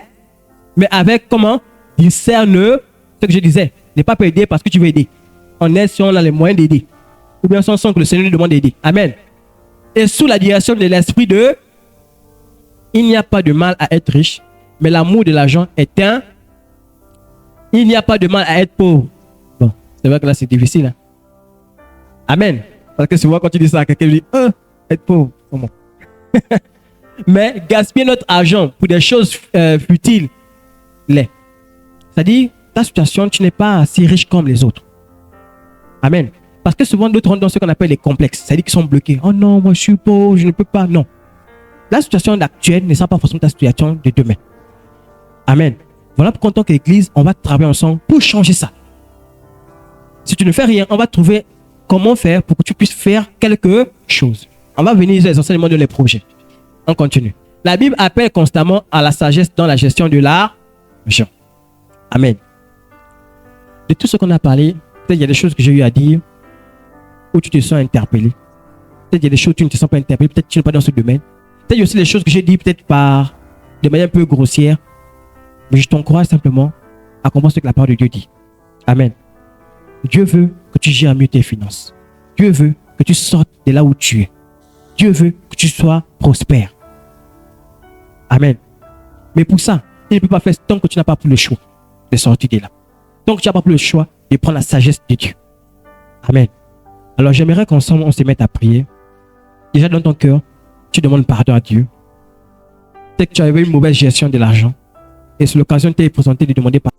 Mais avec comment? Discerne... Ce que je disais. Ne pas aider parce que tu veux aider. On aide si on a les moyens d'aider. Ou bien si on sent que le Seigneur nous demande d'aider. Amen. Et sous la direction de l'esprit de... Il n'y a pas de mal à être riche, mais l'amour de l'argent est un... Il n'y a pas de mal à être pauvre. Bon, c'est vrai que là c'est difficile. Hein? Amen. Parce que souvent quand tu dis ça, quelqu'un dit, être pauvre. Comment? Mais gaspiller notre argent pour des choses futiles, c'est-à-dire, ta situation, tu n'es pas si riche comme les autres. Amen. Parce que souvent d'autres rentrent dans ce qu'on appelle les complexes. C'est-à-dire qu'ils sont bloqués. Oh non, moi je suis pauvre, je ne peux pas. Non. La situation actuelle ne sera pas forcément ta situation de demain. Amen. Voilà pourquoi en tant qu'église, on va travailler ensemble pour changer ça. Si tu ne fais rien, on va trouver comment faire pour que tu puisses faire quelque chose. On va venir sur les enseignements de les projets. On continue. La Bible appelle constamment à la sagesse dans la gestion de l'argent. Amen. De tout ce qu'on a parlé, peut-être il y a des choses que j'ai eu à dire où tu te sens interpellé. Peut-être il y a des choses où tu ne te sens pas interpellé. Peut-être que tu n'es pas dans ce domaine. Peut-être il y a aussi des choses que j'ai dit peut-être de manière un peu grossière. Mais je t'encourage simplement à comprendre ce que la parole de Dieu dit. Amen. Dieu veut que tu gères mieux tes finances. Dieu veut que tu sortes de là où tu es. Dieu veut que tu sois prospère. Amen. Mais pour ça, il ne peut pas faire tant que tu n'as pas pris le choix de sortir de là. Tant que tu n'as pas pris le choix de prendre la sagesse de Dieu. Amen. Alors j'aimerais qu'ensemble on se mette à prier. Déjà dans ton cœur, tu demandes pardon à Dieu. Peut-être que tu avais une mauvaise gestion de l'argent. Et c'est l'occasion de te présenter de demander pardon.